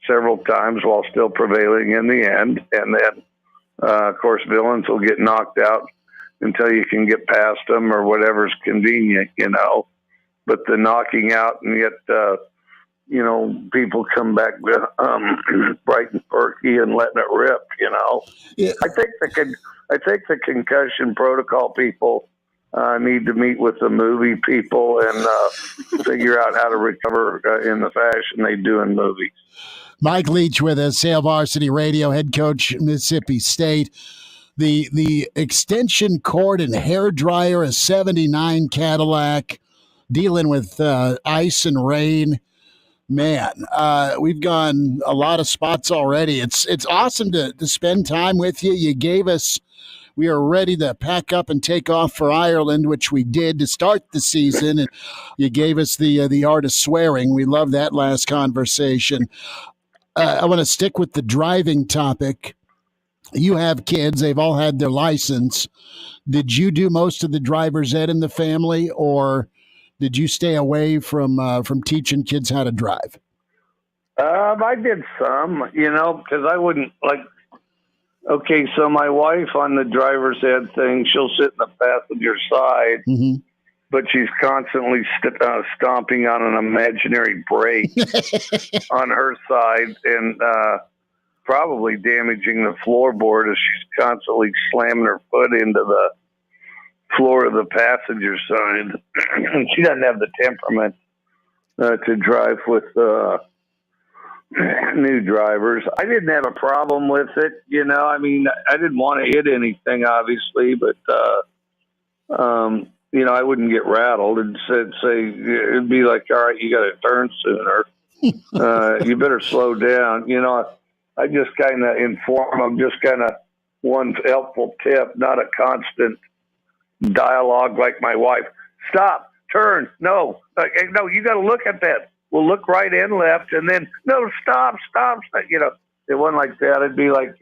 Speaker 21: several times while still prevailing in the end. And then, of course, villains will get knocked out until you can get past them or whatever's convenient, But the knocking out and yet, people come back bright and perky and letting it rip, Yeah. I think the concussion protocol people need to meet with the movie people and figure out how to recover in the fashion they do in movies.
Speaker 4: Mike Leach with us, Hail Varsity Radio, head coach, Mississippi State. the extension cord and hair dryer, a 79 Cadillac, dealing with ice and rain. Man, we've gone a lot of spots already. It's awesome to spend time with you. You gave us, we are ready to pack up and take off for Ireland, which we did to start the season. And you gave us the art of swearing. We love that last conversation. I want to stick with the driving topic. You have kids. They've all had their license. Did you do most of the driver's ed in the family, or did you stay away from teaching kids how to drive?
Speaker 21: I did some, because I wouldn't okay, so my wife on the driver's ed thing, she'll sit in the passenger side, but she's constantly stomping on an imaginary brake on her side and probably damaging the floorboard as she's constantly slamming her foot into the floor of the passenger side. And she doesn't have the temperament to drive with new drivers. I didn't have a problem with it. I didn't want to hit anything, obviously, but, I wouldn't get rattled and say, it'd be like, all right, you got to turn sooner. You better slow down. I just kind of inform them, just kind of one helpful tip, not a constant dialogue like my wife. Stop, turn, no, no, you got to look at that. We'll look right and left, and then no, stop. It wasn't like that. It'd be like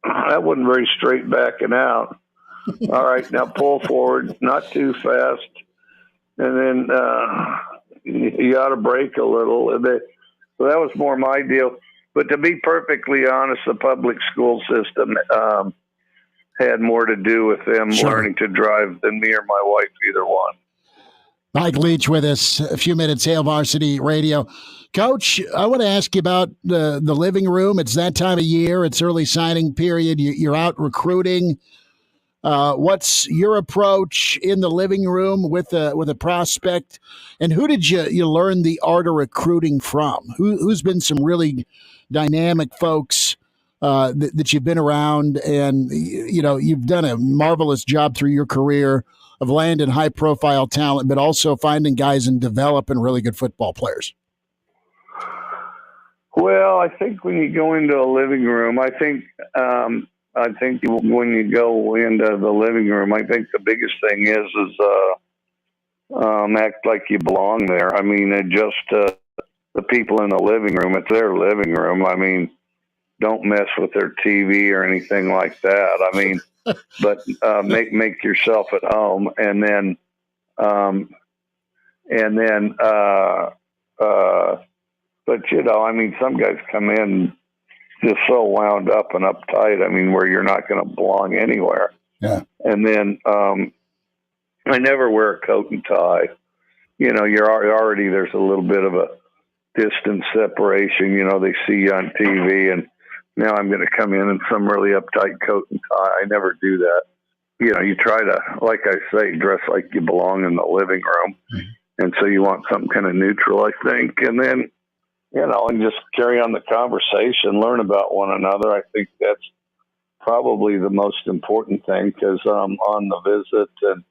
Speaker 21: that wasn't very straight backing out. All right, now pull forward, not too fast, and then you got to brake a little. And so that was more my deal. But to be perfectly honest, the public school system had more to do with them learning to drive than me or my wife, either one.
Speaker 4: Mike Leach with us, a few minutes, Hail Varsity Radio. Coach, I want to ask you about the living room. It's that time of year. It's early signing period. You're out recruiting. What's your approach in the living room with a prospect? And who did you learn the art of recruiting from? Who's been some really dynamic folks that you've been around? And, you've done a marvelous job through your career of landing high-profile talent, but also finding guys and developing really good football players.
Speaker 21: Well, I think when you go into a living room, I think when you go into the living room, I think the biggest thing is act like you belong there. The people in the living room, it's their living room. Don't mess with their TV or anything like that. But make yourself at home, and then some guys come in just so wound up and uptight. Where you're not going to belong anywhere.
Speaker 4: Yeah.
Speaker 21: And then I never wear a coat and tie. You're already, there's a little bit of a distance separation. They see you on TV, and now I'm going to come in some really uptight coat and tie. I never do that. You try to, like I say, dress like you belong in the living room. Mm-hmm. And so you want something kind of neutral, I think. And then, and just carry on the conversation, learn about one another. I think that's probably the most important thing, because on the visit and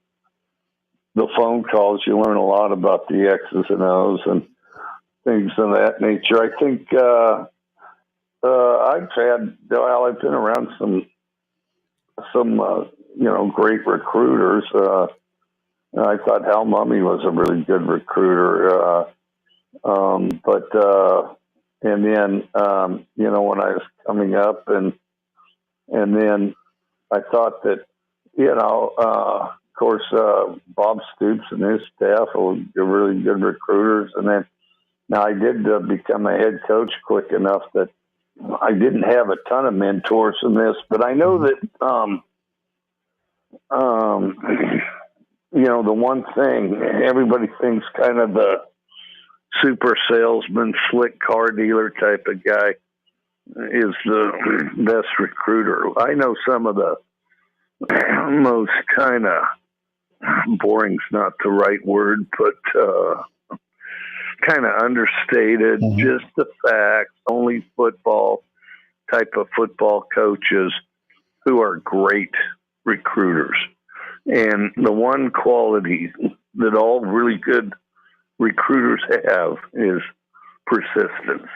Speaker 21: the phone calls, you learn a lot about the X's and O's and things of that nature. I think I've been around some great recruiters. I thought Hal Mummy was a really good recruiter. And then when I was coming up, and then I thought that, of course, Bob Stoops and his staff were really good recruiters. And then now I did become a head coach quick enough that I didn't have a ton of mentors in this, but I know that, the one thing everybody thinks kind of the super salesman, slick car dealer type of guy is the best recruiter. I know some of the most kind of boring's not the right word, but kind of understated, just the facts, only football type of football coaches who are great recruiters. And the one quality that all really good recruiters have is persistence.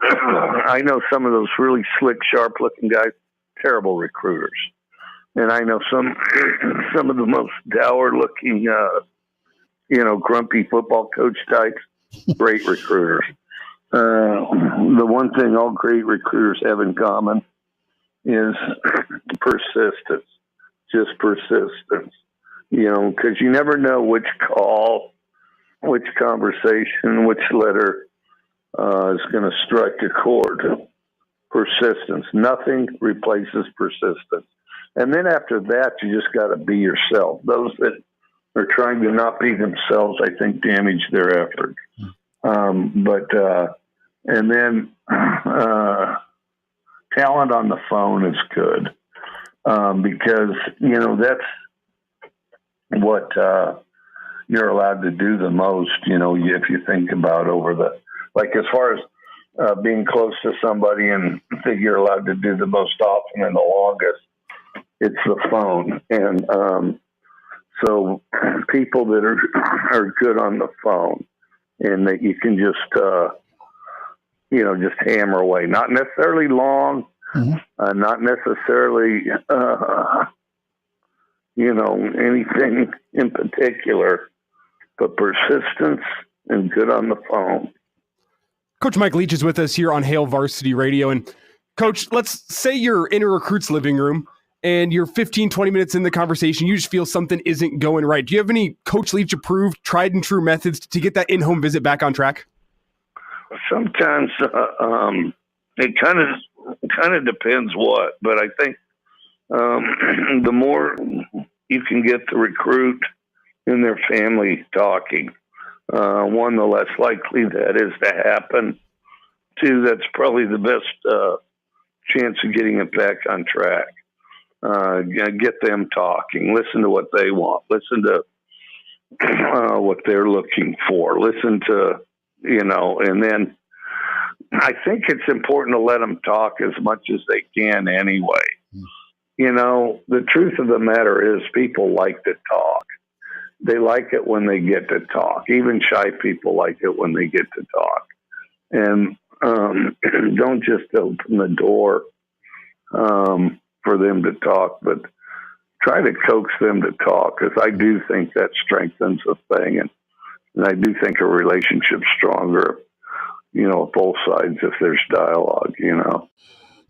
Speaker 21: I know some of those really slick, sharp-looking guys, terrible recruiters. And I know some of the most dour-looking, grumpy football coach types, great recruiters. The one thing all great recruiters have in common is persistence, just persistence. Because you never know which call, which conversation, which letter is going to strike a chord. Persistence. Nothing replaces persistence. And then after that, you just got to be yourself. Those that are trying to not be themselves, I think, damage their effort. And then talent on the phone is good because, that's what you're allowed to do the most, if you think about as far as being close to somebody and think you're allowed to do the most often and the longest, it's the phone. And so people that are good on the phone and that you can just hammer away, not necessarily long, not necessarily, anything in particular, but persistence and good on the phone.
Speaker 5: Coach Mike Leach is with us here on Hail Varsity Radio. And Coach, let's say you're in a recruit's living room and you're 15, 20 minutes in the conversation. You just feel something isn't going right. Do you have any Coach Leach approved, tried and true methods to get that in-home visit back on track?
Speaker 21: Sometimes it kind of depends what, but I think the more you can get the recruit and their family talking, one, the less likely that is to happen. Two, that's probably the best chance of getting it back on track. Get them talking. Listen to what they want. Listen to what they're looking for. Listen to, and then I think it's important to let them talk as much as they can anyway. The truth of the matter is people like to talk. They like it when they get to talk. Even shy people like it when they get to talk. And don't just open the door for them to talk, but try to coax them to talk, because I do think that strengthens the thing. And I do think a relationship's stronger, both sides if there's dialogue,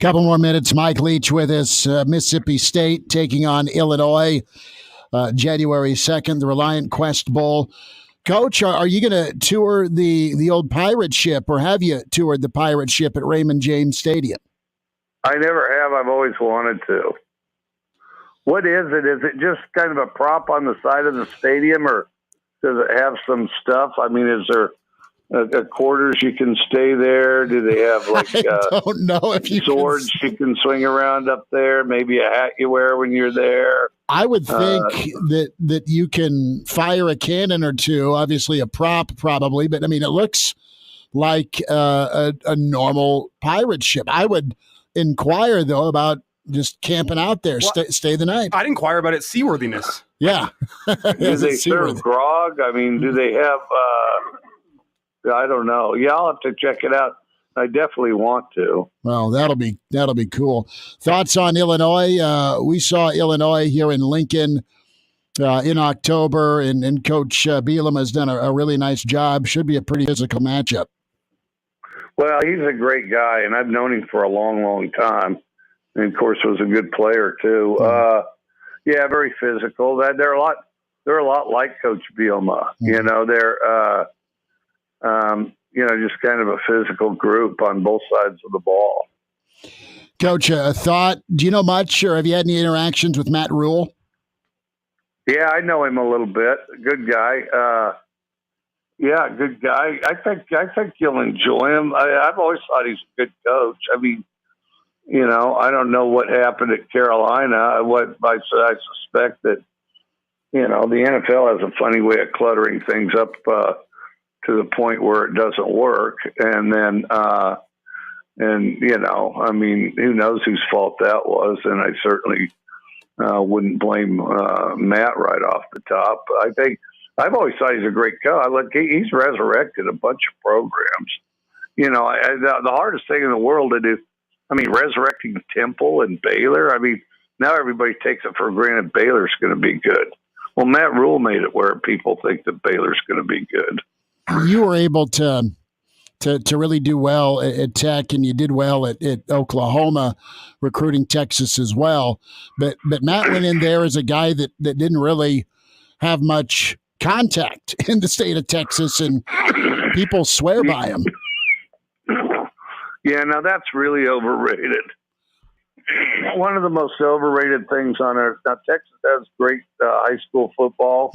Speaker 4: Couple more minutes. Mike Leach with us. Mississippi State taking on Illinois January 2nd, the Reliant Quest Bowl. Coach, are you going to tour the old pirate ship, or have you toured the pirate ship at Raymond James Stadium?
Speaker 21: I never have. I've always wanted to. What is it? Is it just kind of a prop on the side of the stadium, or does it have some stuff? I mean, is there quarters you can stay there? Do they have
Speaker 4: I don't know if you
Speaker 21: swords you can swing around up there? Maybe a hat you wear when you're there?
Speaker 4: I would think that you can fire a cannon or two, obviously a prop probably, but I mean, it looks like a normal pirate ship. I would inquire, though, about just camping out there, stay the night.
Speaker 5: I'd inquire about its seaworthiness.
Speaker 4: Yeah.
Speaker 21: Do they serve grog? I mean, do they have, I don't know. Yeah, I'll have to check it out. I definitely want to.
Speaker 4: Well, that'll be cool. Thoughts on Illinois? We saw Illinois here in Lincoln in October, and Coach Bielema has done a really nice job. Should be a pretty physical matchup.
Speaker 21: Well, he's a great guy, and I've known him for a long, long time. And, of course, was a good player, too. Yeah, very physical. They're a lot like Coach Bielema. They're just kind of a physical group on both sides of the ball.
Speaker 4: Coach, a thought, do you know much, or have you had any interactions with Matt Rule?
Speaker 21: Yeah, I know him a little bit. Good guy. Good guy. I think you'll enjoy him. I've always thought he's a good coach. I mean, I don't know what happened at Carolina. I suspect that, the NFL has a funny way of cluttering things up to the point where it doesn't work. And then And, I mean, who knows whose fault that was. And I certainly wouldn't blame Matt right off the top. I think I've always thought he's a great coach. He's resurrected a bunch of programs. The hardest thing in the world to do, resurrecting Temple and Baylor. Now everybody takes it for granted Baylor's going to be good. Well, Matt Rule made it where people think that Baylor's going to be good.
Speaker 4: You were able to really do well at Tech, and you did well at Oklahoma, recruiting Texas as well. But Matt went in there as a guy that didn't really have much contact in the state of Texas, and people swear by him.
Speaker 21: Yeah, now that's really overrated. One of the most overrated things on earth. Now, Texas has great high school football,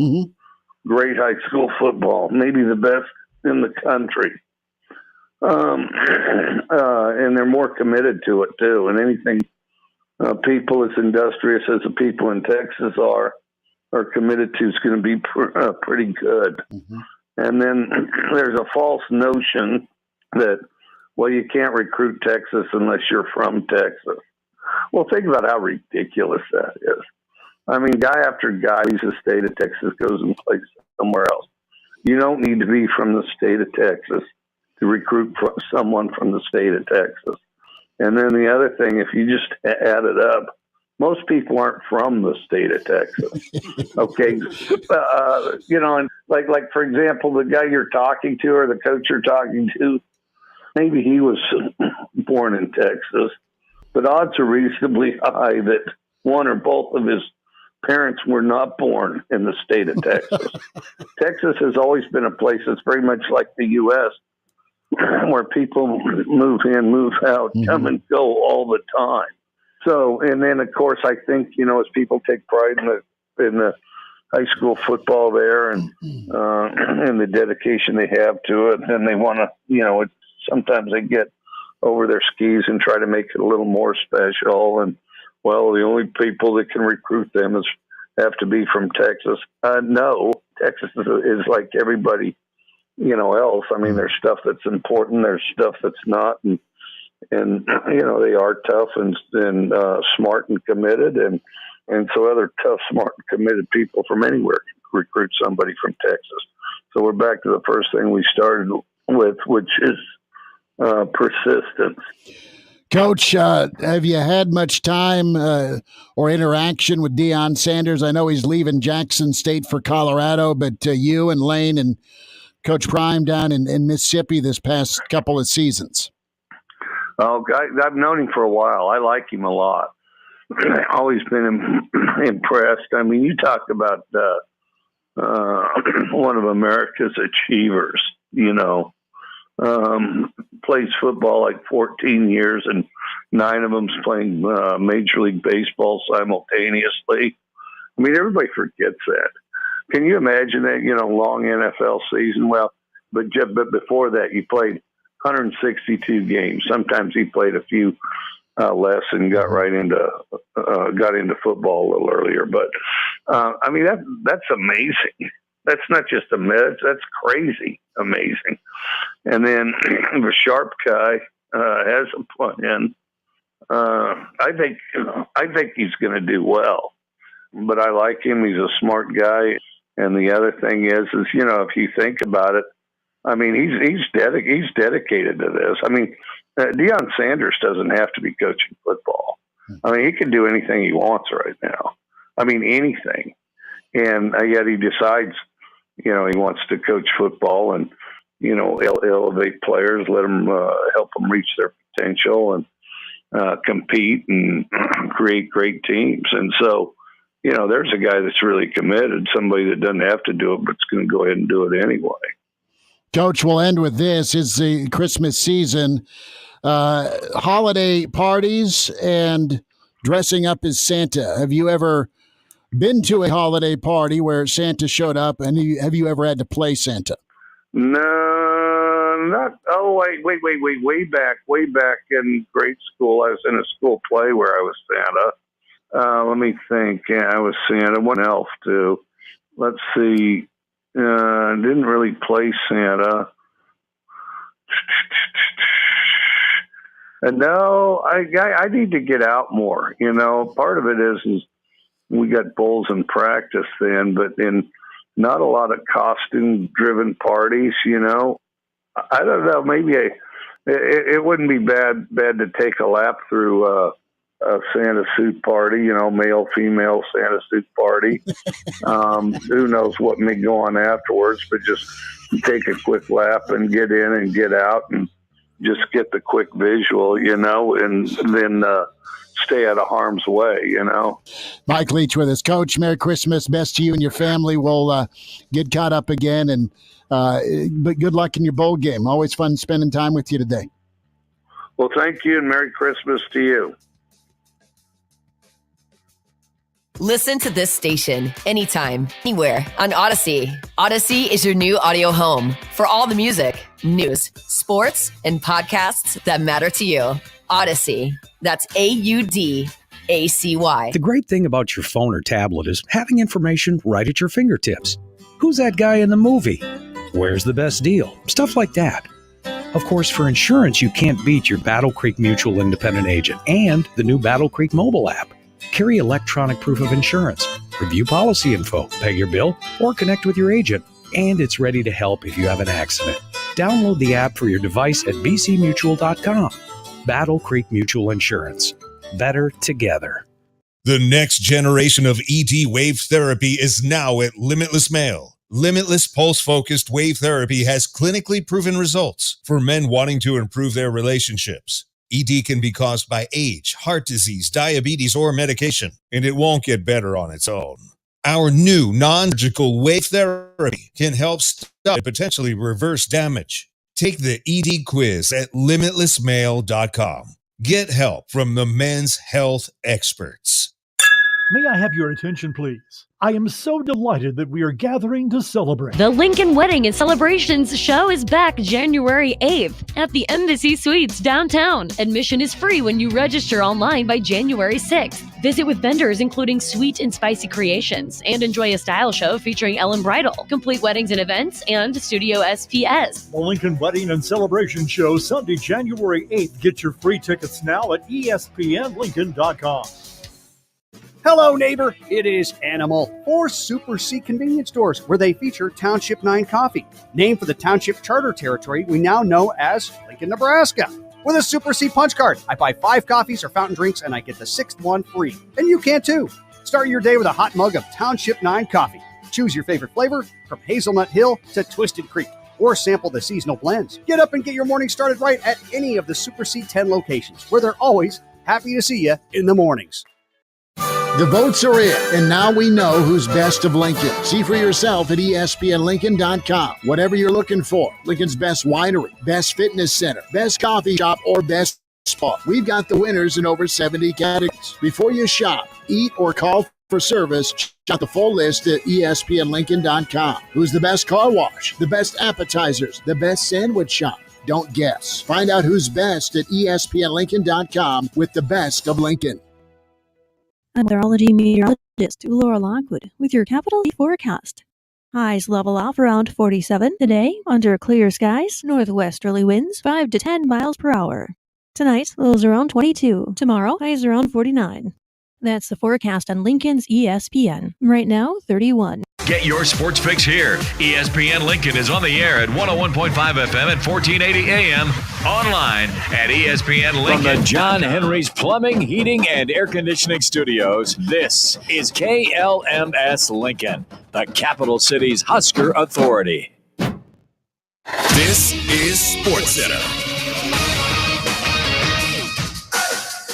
Speaker 21: great high school football, maybe the best in the country. And they're more committed to it, too. And anything people as industrious as the people in Texas are committed to is going to be pretty good. And then there's a false notion that, well, you can't recruit Texas unless you're from Texas. Well, think about how ridiculous that is. Guy after guy leaves the state of Texas, goes and plays somewhere else. You don't need to be from the state of Texas to recruit someone from the state of Texas. And then the other thing, if you just add it up, most people aren't from the state of Texas. Okay. And like, for example, the guy you're talking to or the coach you're talking to, maybe he was born in Texas, but odds are reasonably high that one or both of his parents were not born in the state of Texas. Texas has always been a place that's very much like the U.S., where people move in, move out, come and go all the time. So, and then of course, I think, as people take pride in the high school football there and the dedication they have to it, then they want to, sometimes they get over their skis and try to make it a little more special. And well, the only people that can recruit them have to be from Texas. No, Texas is like everybody, else. There's stuff that's important. There's stuff that's not. And they are tough and smart and committed. And so other tough, smart, and committed people from anywhere can recruit somebody from Texas. So we're back to the first thing we started with, which is persistence.
Speaker 4: Coach, have you had much time or interaction with Deion Sanders? I know he's leaving Jackson State for Colorado, but you and Lane and Coach Prime down in Mississippi this past couple of seasons.
Speaker 21: Oh, I've known him for a while. I like him a lot. I've always been impressed. You talk about one of America's achievers, plays football like 14 years and 9 of them's playing Major League Baseball simultaneously. Everybody forgets that. Can you imagine that, long NFL season? Well, but before that, you played 162 games. Sometimes he played a few less and got into football a little earlier. But that's amazing. That's not just a myth. That's crazy amazing. And then the Sharp guy has a plan. I think he's going to do well. But I like him. He's a smart guy. And the other thing is if you think about it, he's dedicated to this. Deion Sanders doesn't have to be coaching football. He can do anything he wants right now. Anything. And yet he decides, he wants to coach football and, elevate players, let them help them reach their potential and compete and create great teams. And so, there's a guy that's really committed, somebody that doesn't have to do it, but it's going to go ahead and do it anyway.
Speaker 4: Coach, we'll end with this. It's the Christmas season. Holiday parties and dressing up as Santa. Have you ever been to a holiday party where Santa showed up, and have you ever had to play Santa?
Speaker 21: No, not. Oh, wait. Way back in grade school, I was in a school play where I was Santa. Let me think. Yeah, I was Santa. One elf, too. Let's see. Didn't really play Santa. No, I need to get out more. Part of it is we got bulls in practice then, but in not a lot of costume-driven parties. I don't know. Maybe it wouldn't be bad to take a lap through a Santa suit party. Male, female Santa suit party. Who knows what may go on afterwards? But just take a quick lap and get in and get out and just get the quick visual, and then stay out of harm's way,
Speaker 4: Mike Leach with us. Coach, Merry Christmas. Best to you and your family. We'll get caught up again, and but good luck in your bowl game. Always fun spending time with you today.
Speaker 21: Well, thank you, and Merry Christmas to you.
Speaker 2: Listen to this station anytime, anywhere on Odyssey. Odyssey is your new audio home for all the music, news, sports, and podcasts that matter to you. Odyssey. That's AUDACY.
Speaker 22: The great thing about your phone or tablet is having information right at your fingertips. Who's that guy in the movie? Where's the best deal? Stuff like that. Of course, for insurance, you can't beat your Battle Creek Mutual Independent Agent and the new Battle Creek mobile app. Carry electronic proof of insurance, review policy info, pay your bill, or connect with your agent, and it's ready to help if you have an accident. Download the app for your device at bcmutual.com. Battle Creek Mutual Insurance. Better together.
Speaker 23: The next generation of ED wave therapy is now at Limitless Male. Limitless pulse-focused wave therapy has clinically proven results for men wanting to improve their relationships. ED can be caused by age, heart disease, diabetes, or medication, and it won't get better on its own. Our new non-surgical wave therapy can help stop and potentially reverse damage. Take the ED quiz at limitlessmale.com. Get help from the men's health experts.
Speaker 24: May I have your attention, please? I am so delighted that we are gathering to celebrate.
Speaker 25: The Lincoln Wedding and Celebrations Show is back January 8th at the Embassy Suites downtown. Admission is free when you register online by January 6th. Visit with vendors including Sweet and Spicy Creations and enjoy a style show featuring Ellen Bridal, Complete Weddings and Events, and Studio SPS.
Speaker 24: The Lincoln Wedding and Celebration Show, Sunday, January 8th. Get your free tickets now at espnlincoln.com.
Speaker 26: Hello, neighbor. It is Animal, 4 Super C convenience stores where they feature Township 9 coffee, named for the Township Charter territory we now know as Lincoln, Nebraska. With a Super C punch card, I buy 5 coffees or fountain drinks and I get the 6th one free. And you can too. Start your day with a hot mug of Township 9 coffee. Choose your favorite flavor from Hazelnut Hill to Twisted Creek, or sample the seasonal blends. Get up and get your morning started right at any of the Super C 10 locations, where they're always happy to see you in the mornings.
Speaker 4: The votes are in, and now we know who's best of Lincoln. See for yourself at espnlincoln.com. Whatever you're looking for, Lincoln's best winery, best fitness center, best coffee shop, or best spa. We've got the winners in over 70 categories. Before you shop, eat, or call for service, check out the full list at espnlincoln.com. Who's the best car wash, the best appetizers, the best sandwich shop? Don't guess. Find out who's best at espnlincoln.com with the best of Lincoln.
Speaker 27: I'm meteorology meteorologist Laura Lockwood with your capital forecast. Highs level off around 47 today under clear skies, northwesterly winds 5 to 10 miles per hour. Tonight, lows around 22. Tomorrow, highs around 49. That's the forecast on Lincoln's ESPN. Right now, 31.
Speaker 19: Get your sports fix here. ESPN Lincoln is on the air at 101.5 FM and 1480 AM. Online at ESPN Lincoln.
Speaker 1: From the John Henry's Plumbing, Heating, and Air Conditioning Studios, this is KLMS Lincoln, the capital city's Husker Authority.
Speaker 28: This is SportsCenter.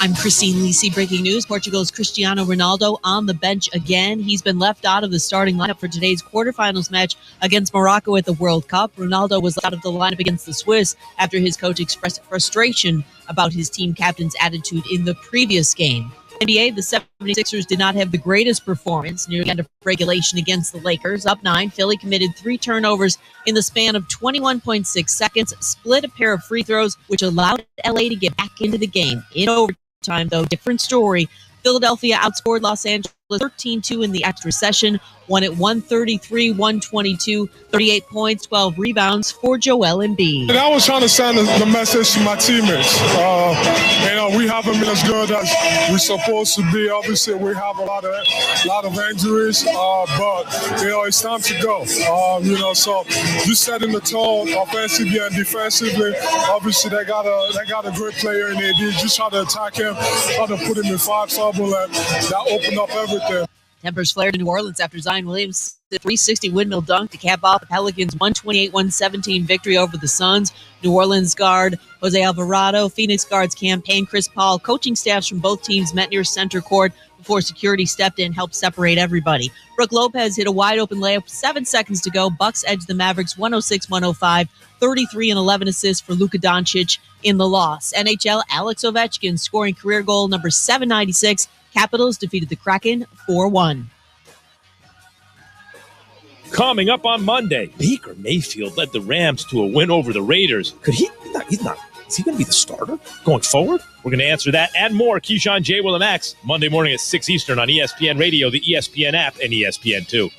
Speaker 29: I'm Christine Lisi. Breaking news, Portugal's Cristiano Ronaldo on the bench again. He's been left out of the starting lineup for today's quarterfinals match against Morocco at the World Cup. Ronaldo was out of the lineup against the Swiss after his coach expressed frustration about his team captain's attitude in the previous game. NBA, the 76ers did not have the greatest performance near the end of regulation against the Lakers. Up 9, Philly committed 3 turnovers in the span of 21.6 seconds, split a pair of free throws, which allowed LA to get back into the game. In overtime, though, different story. Philadelphia outscored Los Angeles 13-2 in the extra session, won at 133-122, 38 points, 12 rebounds for Joel Embiid.
Speaker 3: And I was trying to send the message to my teammates. We haven't been as good as we're supposed to be. Obviously, we have a lot of injuries, but it's time to go. So just setting the tone offensively and defensively. Obviously, they got a great player in AD. Just try to attack him, try to put him in foul trouble, and that opened up everything.
Speaker 29: Tempers flared in New Orleans after Zion Williams' 360 windmill dunk to cap off the Pelicans' 128-117 victory over the Suns. New Orleans guard Jose Alvarado, Phoenix guards Cam Payne, Chris Paul, coaching staffs from both teams met near center court before security stepped in and helped separate everybody. Brooke Lopez hit a wide-open layup, 7 seconds to go. Bucks edged the Mavericks 106-105, 33 and 11 assists for Luka Doncic in the loss. NHL, Alex Ovechkin scoring career goal number 796. Capitals defeated the Kraken 4-1.
Speaker 6: Coming up on Monday, Baker Mayfield led the Rams to a win over the Raiders. Is he going to be the starter going forward? We're going to answer that and more. Keyshawn J. Will and Max, Monday morning at 6 Eastern on ESPN Radio, the ESPN app, and ESPN2.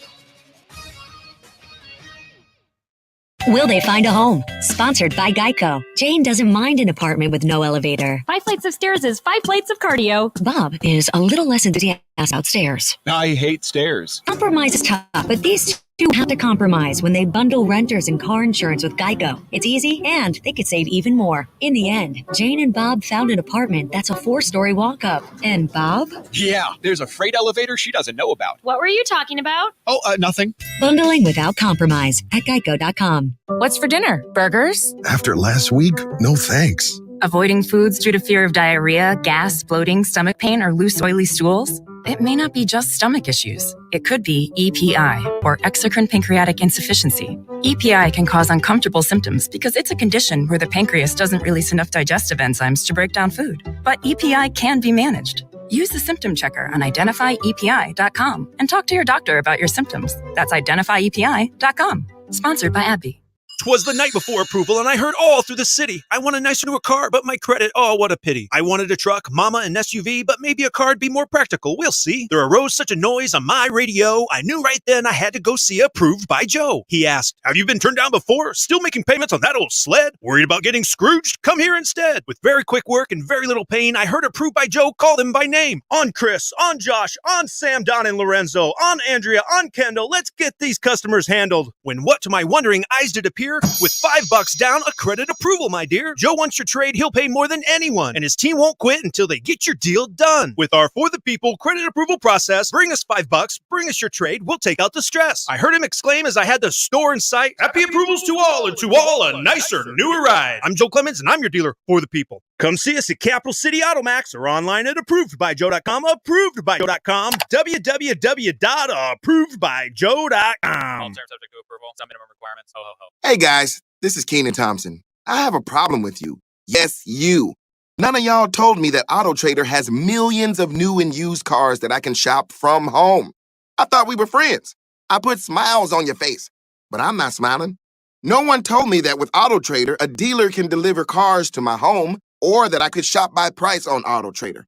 Speaker 7: Will they find a home? Sponsored by Geico. Jane doesn't mind an apartment with no elevator.
Speaker 25: 5 flights of stairs is 5 plates of cardio.
Speaker 7: Bob is a little less enthusiastic about stairs.
Speaker 8: I hate stairs.
Speaker 7: Compromise is tough, but these two have to compromise when they bundle renters and car insurance with Geico. It's easy, and they could save even more. In the end, Jane and Bob found an apartment that's a 4-story walk-up. And Bob?
Speaker 8: Yeah, there's a freight elevator she doesn't know about.
Speaker 25: What were you talking about?
Speaker 8: Oh, nothing.
Speaker 7: Bundling without compromise at Geico.com.
Speaker 9: What's for dinner? Burgers?
Speaker 10: After last week, no thanks.
Speaker 9: Avoiding foods due to fear of diarrhea, gas, bloating, stomach pain, or loose, oily stools? It may not be just stomach issues. It could be EPI, or exocrine pancreatic insufficiency. EPI can cause uncomfortable symptoms because it's a condition where the pancreas doesn't release enough digestive enzymes to break down food. But EPI can be managed. Use the symptom checker on identifyepi.com and talk to your doctor about your symptoms. That's identifyepi.com. Sponsored by AbbVie.
Speaker 11: 'Twas the night before approval, and I heard all through the city. I want a nicer newer car, but my credit, oh, what a pity. I wanted a truck, mama, an SUV, but maybe a car'd be more practical. We'll see. There arose such a noise on my radio. I knew right then I had to go see Approved by Joe. He asked, have you been turned down before? Still making payments on that old sled? Worried about getting Scrooged? Come here instead. With very quick work and very little pain, I heard Approved by Joe call them by name. On Chris, on Josh, on Sam, Don, and Lorenzo, on Andrea, on Kendall. Let's get these customers handled. When what to my wondering eyes did appear? With $5 down, a credit approval, my dear. Joe wants your trade, he'll pay more than anyone, and his team won't quit until they get your deal done. With our For the People credit approval process, bring us $5, bring us your trade, we'll take out the stress. I heard him exclaim as I had the store in sight, happy approvals to all, and to all a nicer, newer ride. I'm Joe Clemens, and I'm your dealer for the people. Come see us at Capital City Automax or online at approvedbyjoe.com, approvedbyjoe.com, www.approvedbyjoe.com.
Speaker 12: All terms subject to approval, some minimum requirements. Ho, ho, ho.
Speaker 13: Hey guys, this is Keenan Thompson. I have a problem with you. Yes, you. None of y'all told me that AutoTrader has millions of new and used cars that I can shop from home. I thought we were friends. I put smiles on your face, but I'm not smiling. No one told me that with AutoTrader, a dealer can deliver cars to my home or that I could shop by price on AutoTrader.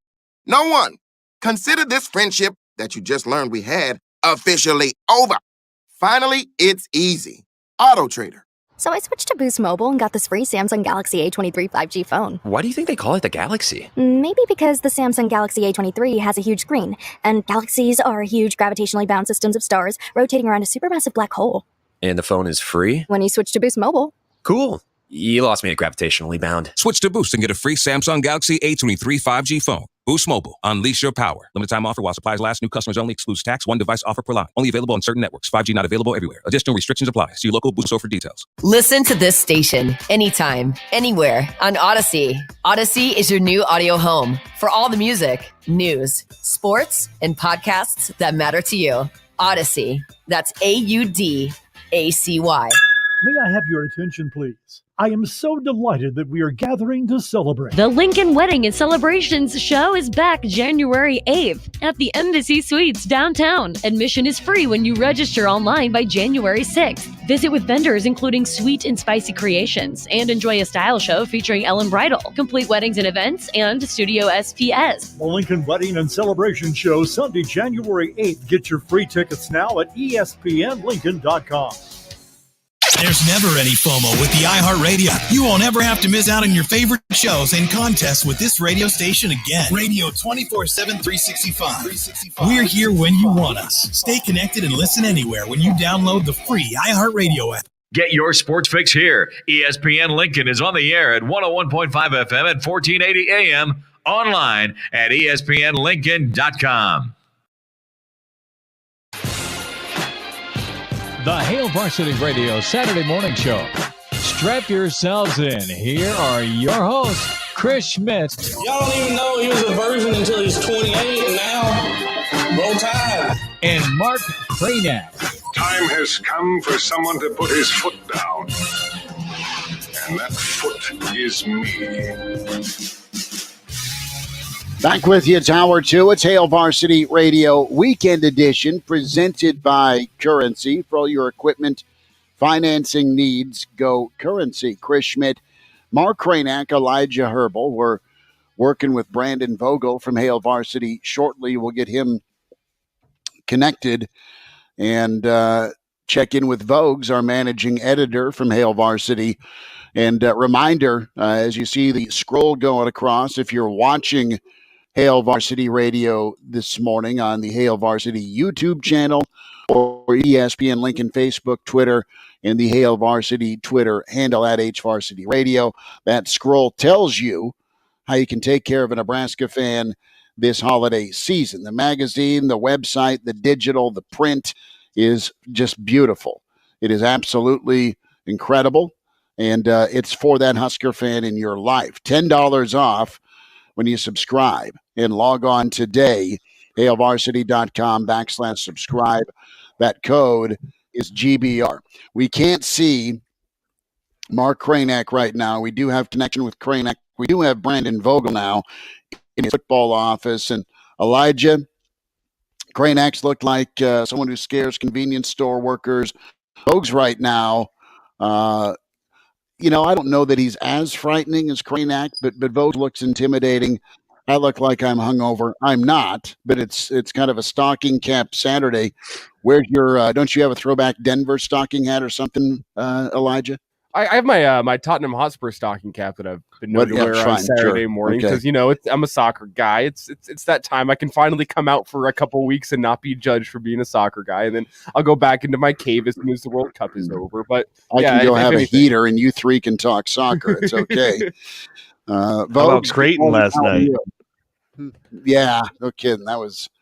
Speaker 13: No one. Consider this friendship that you just learned we had officially over. Finally, it's easy. AutoTrader.
Speaker 30: So I switched to Boost Mobile and got this free Samsung Galaxy A23 5G phone.
Speaker 31: Why do you think they call it the Galaxy?
Speaker 30: Maybe because the Samsung Galaxy A23 has a huge screen, and galaxies are huge gravitationally bound systems of stars rotating around a supermassive black hole.
Speaker 31: And the phone is free?
Speaker 30: When you switch to Boost Mobile.
Speaker 31: Cool. You lost me at gravitationally bound.
Speaker 32: Switch to Boost and get a free Samsung Galaxy A23 5G phone. Boost Mobile. Unleash your power. Limited time offer while supplies last. New customers only. Excludes tax. One device offer per line. Only available on certain networks. 5G not available everywhere. Additional restrictions apply. See your local Boost store for details.
Speaker 2: Listen to this station anytime, anywhere on Odyssey. Odyssey is your new audio home for all the music, news, sports, and podcasts that matter to you. Odyssey. That's AUDACY.
Speaker 24: May I have your attention, please? I am so delighted that we are gathering to celebrate.
Speaker 25: The Lincoln Wedding and Celebrations Show is back January 8th at the Embassy Suites downtown. Admission is free when you register online by January 6th. Visit with vendors including Sweet and Spicy Creations and enjoy a style show featuring Ellen Bridal, Complete Weddings and Events, and Studio SPS.
Speaker 24: The Lincoln Wedding and Celebration Show, Sunday, January 8th. Get your free tickets now at ESPNLincoln.com.
Speaker 28: There's never any FOMO with the iHeartRadio. You won't ever have to miss out on your favorite shows and contests with this radio station again. Radio 24/7, 365. We're here when you want us. Stay connected and listen anywhere when you download the free iHeartRadio app.
Speaker 19: Get your sports fix here. ESPN Lincoln is on the air at 101.5 FM and 1480 AM. Online at ESPNLincoln.com.
Speaker 1: The Hail Varsity Radio Saturday Morning Show. Strap yourselves in. Here are your hosts, Chris Schmidt.
Speaker 4: Y'all don't even know he was a virgin until he's 28, and now roll tide.
Speaker 1: And Mark Kraynak.
Speaker 5: Time has come for someone to put his foot down. And that foot is me.
Speaker 14: Back with you, Tower 2. It's Hail Varsity Radio Weekend Edition, presented by Currency. For all your equipment financing needs, go Currency. Chris Schmidt, Mark Kraynak, Elijah Herbel. We're working with Brandon Vogel from Hail Varsity shortly. We'll get him connected and check in with Vogues, our managing editor from Hail Varsity. And reminder, as you see the scroll going across, if you're watching Hail Varsity Radio this morning on the Hail Varsity YouTube channel or ESPN Lincoln Facebook, Twitter, and the Hail Varsity Twitter handle at HVarsity Radio. That scroll tells you how you can take care of a Nebraska fan this holiday season. The magazine, the website, the digital, the print is just beautiful. It is absolutely incredible, and it's for that Husker fan in your life. $10 off when you subscribe and log on today, hailvarsity.com/subscribe. That code is GBR. We can't see Mark Kraynak right now. We do have connection with Kraynak. We do have Brandon Vogel now in his football office. And Elijah, Kraynak's looked like someone who scares convenience store workers. Vogues right now, I don't know that he's as frightening as Kraynak, but Vogue looks intimidating. I look like I'm hungover. I'm not, but it's kind of a stocking cap Saturday. Where's your? Don't you have a throwback Denver stocking hat or something, Elijah?
Speaker 15: I have my Tottenham Hotspur stocking cap that I've been known to wear on Saturday morning because I'm a soccer guy. It's that time I can finally come out for a couple weeks and not be judged for being a soccer guy, and then I'll go back into my cave as soon as the World Cup is over. But
Speaker 14: I can go have a heater, and you three can talk soccer. It's okay.
Speaker 6: How about Creighton last night?
Speaker 14: Yeah, no kidding. That was a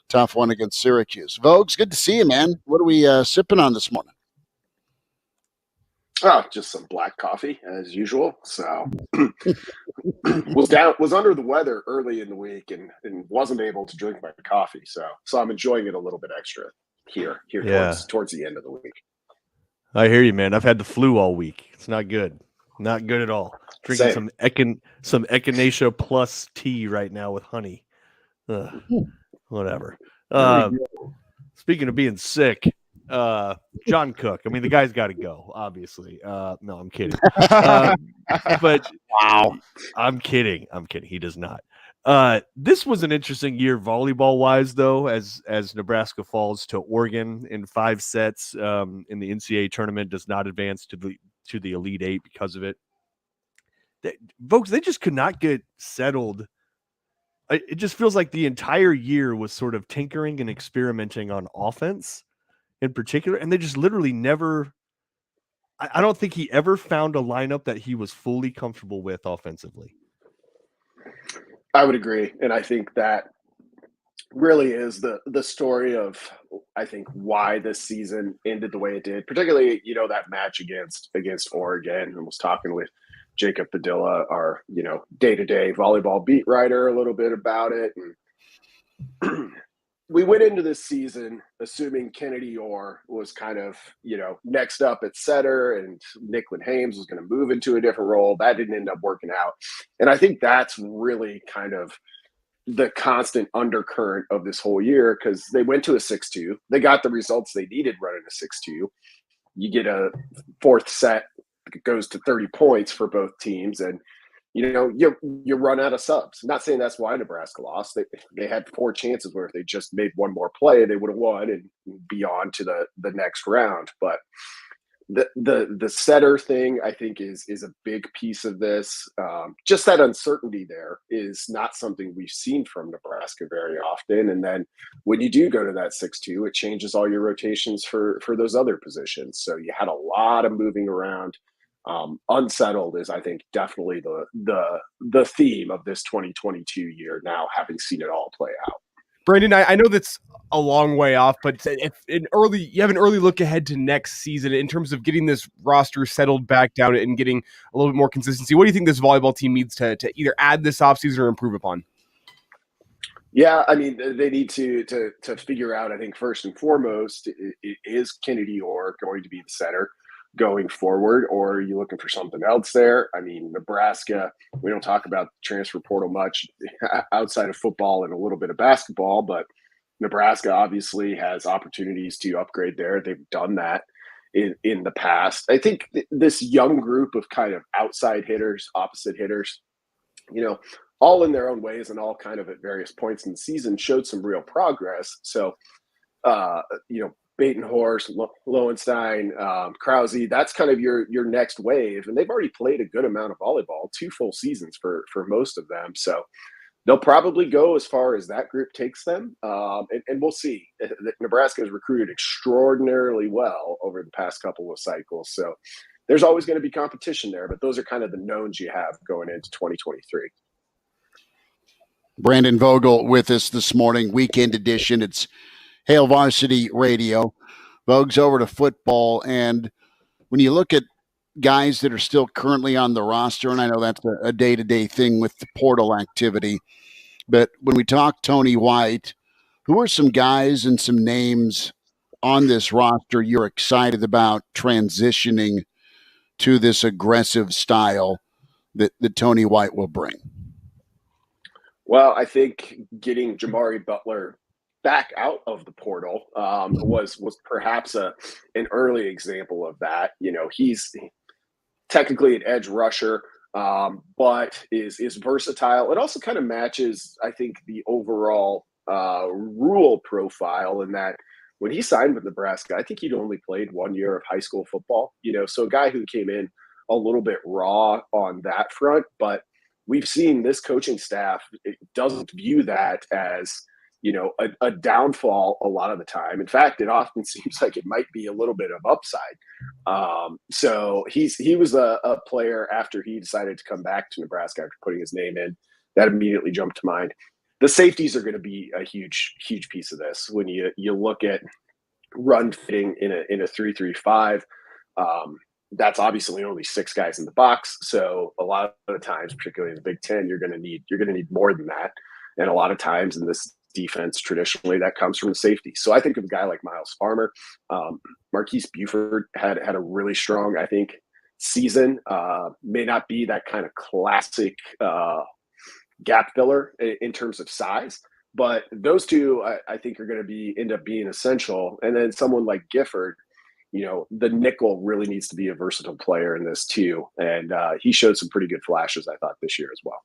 Speaker 14: tough one against Syracuse. Vogues, good to see you, man. What are we sipping on this morning?
Speaker 16: Oh, just some black coffee as usual. So was under the weather early in the week and wasn't able to drink my coffee. So I'm enjoying it a little bit extra here towards the end of the week.
Speaker 6: I hear you, man. I've had the flu all week. It's not good. Not good at all. Drinking some Echinacea plus tea right now with honey. Whatever. Speaking of being sick, John Cook. I mean, the guy's got to go, obviously. No, I'm kidding. But wow, I'm kidding. He does not. This was an interesting year volleyball-wise, though, as Nebraska falls to Oregon in 5 sets in the NCAA tournament, does not advance to the Elite Eight because of it. Folks, they just could not get settled. It just feels like the entire year was sort of tinkering and experimenting on offense in particular, and they just literally never – I don't think he ever found a lineup that he was fully comfortable with offensively.
Speaker 16: I would agree, and I think that really is the story of, I think, why this season ended the way it did, particularly, that match against Oregon. I was talking with Jacob Padilla, our, day-to-day volleyball beat writer, a little bit about it. And we went into this season assuming Kennedy Orr was kind of, next up at center, and Nicklin Hames was going to move into a different role. That didn't end up working out. And I think that's really kind of the constant undercurrent of this whole year, because they went to a 6-2. They got the results they needed running a 6-2. You get a fourth set that goes to 30 points for both teams, and you run out of subs. I'm not saying that's why Nebraska lost. They had 4 chances where if they just made one more play, they would have won and be on to the next round. But the setter thing, I think, is a big piece of this. Just that uncertainty there is not something we've seen from Nebraska very often. And then when you do go to that 6-2, it changes all your rotations for those other positions. So you had a lot of moving around. Unsettled is, I think, definitely the theme of this 2022 year now, having seen it all play out.
Speaker 15: Brandon, I know that's a long way off, but if you have an early look ahead to next season in terms of getting this roster settled back down and getting a little bit more consistency, what do you think this volleyball team needs to either add this offseason or improve upon?
Speaker 16: Yeah, I mean, they need to figure out, I think, first and foremost, is Kennedy Orr going to be the center going forward, or are you looking for something else there? I mean, Nebraska, we don't talk about transfer portal much outside of football and a little bit of basketball, but Nebraska obviously has opportunities to upgrade there. They've done that in the past. I think this young group of kind of outside hitters, opposite hitters, all in their own ways and all kind of at various points in the season showed some real progress. So, Batenhorst, Lowenstein, Krause, that's kind of your next wave. And they've already played a good amount of volleyball, 2 full seasons for most of them. So they'll probably go as far as that group takes them. And we'll see. Nebraska has recruited extraordinarily well over the past couple of cycles. So there's always going to be competition there, but those are kind of the knowns you have going into 2023.
Speaker 14: Brandon Vogel with us this morning, weekend edition. It's Hail Varsity Radio. Vogue's over to football, and when you look at guys that are still currently on the roster, and I know that's a day-to-day thing with the portal activity, but when we talk Tony White, who are some guys and some names on this roster you're excited about transitioning to this aggressive style that Tony White will bring?
Speaker 16: Well, I think getting Jamari Butler back out of the portal was perhaps an early example of that. He's technically an edge rusher, but is versatile. It also kind of matches, I think, the overall Rule profile in that when he signed with Nebraska, I think he'd only played 1 year of high school football. So a guy who came in a little bit raw on that front, but we've seen this coaching staff, it doesn't view that as a downfall a lot of the time. In fact, it often seems like it might be a little bit of upside. So he was a player after he decided to come back to Nebraska after putting his name in. That immediately jumped to mind. The safeties are going to be a huge, huge piece of this. When you look at run fitting in a 3-3-5, that's obviously only 6 guys in the box. So a lot of the times, particularly in the Big Ten, you're going to need more than that. And a lot of times in this defense, traditionally, that comes from the safety. So I think of a guy like Miles Farmer. Marquise Buford had a really strong, I think, season. May not be that kind of classic gap filler in terms of size, but those two I think are going to end up being essential. And then someone like Gifford, the nickel really needs to be a versatile player in this too. And he showed some pretty good flashes, I thought, this year as well.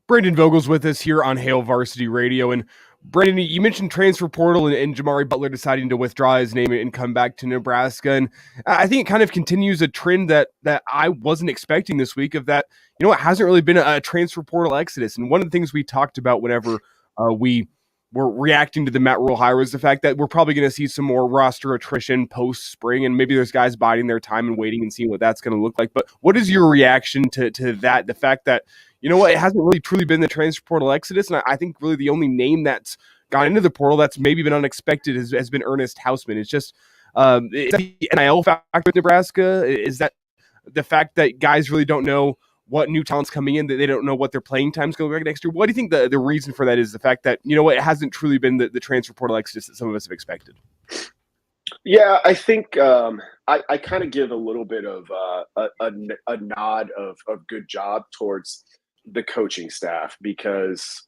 Speaker 15: Brandon Vogel's with us here on Hail Varsity Radio. And Brandon, you mentioned transfer portal and Jamari Butler deciding to withdraw his name and come back to Nebraska. And I think it kind of continues a trend that I wasn't expecting this week of that, it hasn't really been a transfer portal exodus. And one of the things we talked about whenever we were reacting to the Matt Rule hire was the fact that we're probably going to see some more roster attrition post-spring, and maybe there's guys biding their time and waiting and seeing what that's going to look like. But what is your reaction to that, the fact that, it hasn't really truly been the transfer portal exodus, and I think really the only name that's gone into the portal that's maybe been unexpected has been Ernest Hausman. It's just is that the NIL factor with Nebraska? Is that the fact that guys really don't know what new talent's coming in, that they don't know what their playing time's going to be like next year. What do you think the reason for that is? The fact that, it hasn't truly been the transfer portal exodus that some of us have expected.
Speaker 16: Yeah, I think I kind of give a little bit of a nod of good job towards the coaching staff, because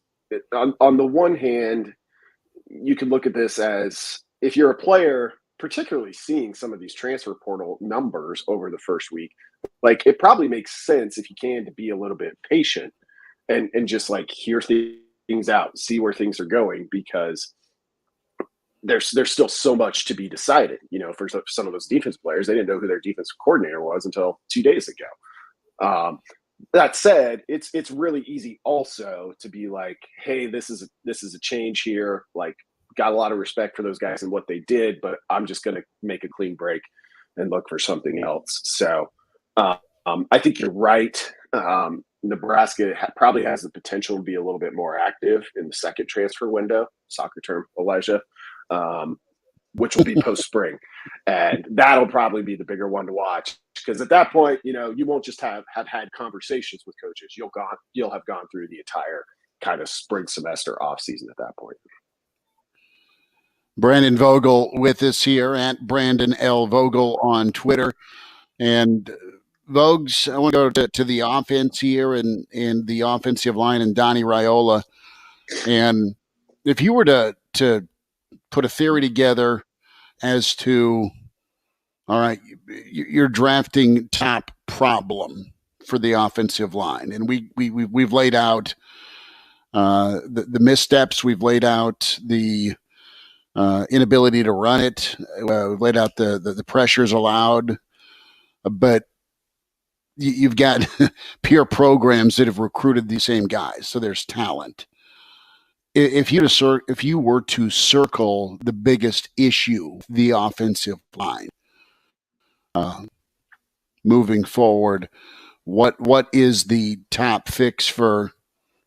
Speaker 16: on the one hand, you could look at this as, if you're a player, particularly seeing some of these transfer portal numbers over the first week, like, it probably makes sense, if you can, to be a little bit patient and just like hear things out, see where things are going, because there's still so much to be decided. For some of those defense players, they didn't know who their defensive coordinator was until 2 days ago. That said, it's really easy also to be like, hey, this is a change here. Like, got a lot of respect for those guys and what they did, but I'm just going to make a clean break and look for something else. So I think you're right. Nebraska probably has the potential to be a little bit more active in the second transfer window, soccer term, Elijah, which will be post-spring. And that'll probably be the bigger one to watch, because at that point, you won't just have had conversations with coaches. You'll have gone through the entire kind of spring semester off season at that point.
Speaker 14: Brandon Vogel with us here at Brandon L. Vogel on Twitter. And Vogues, I want to go to the offense here and the offensive line and Donnie Raiola. And if you were to put a theory together as to, all right, you're drafting top problem for the offensive line, and we've laid out the missteps, we've laid out the inability to run it, we've laid out the pressures allowed, but you've got peer programs that have recruited these same guys, so there's talent. If you were to circle the biggest issue, the offensive line, moving forward, what is the top fix for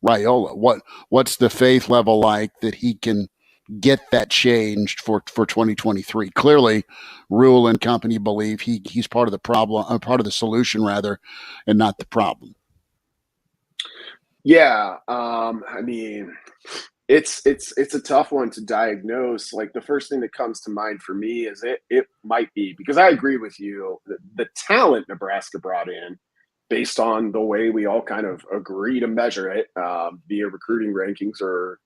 Speaker 14: Raiola? What's the faith level like that he can get that changed for 2023? Clearly, Rule and company believe he's part of the problem, part of the solution rather, and not the problem.
Speaker 16: Yeah, I mean, it's a tough one to diagnose. Like, the first thing that comes to mind for me is it might be, because I agree with you, the talent Nebraska brought in, based on the way we all kind of agree to measure it, via recruiting rankings or,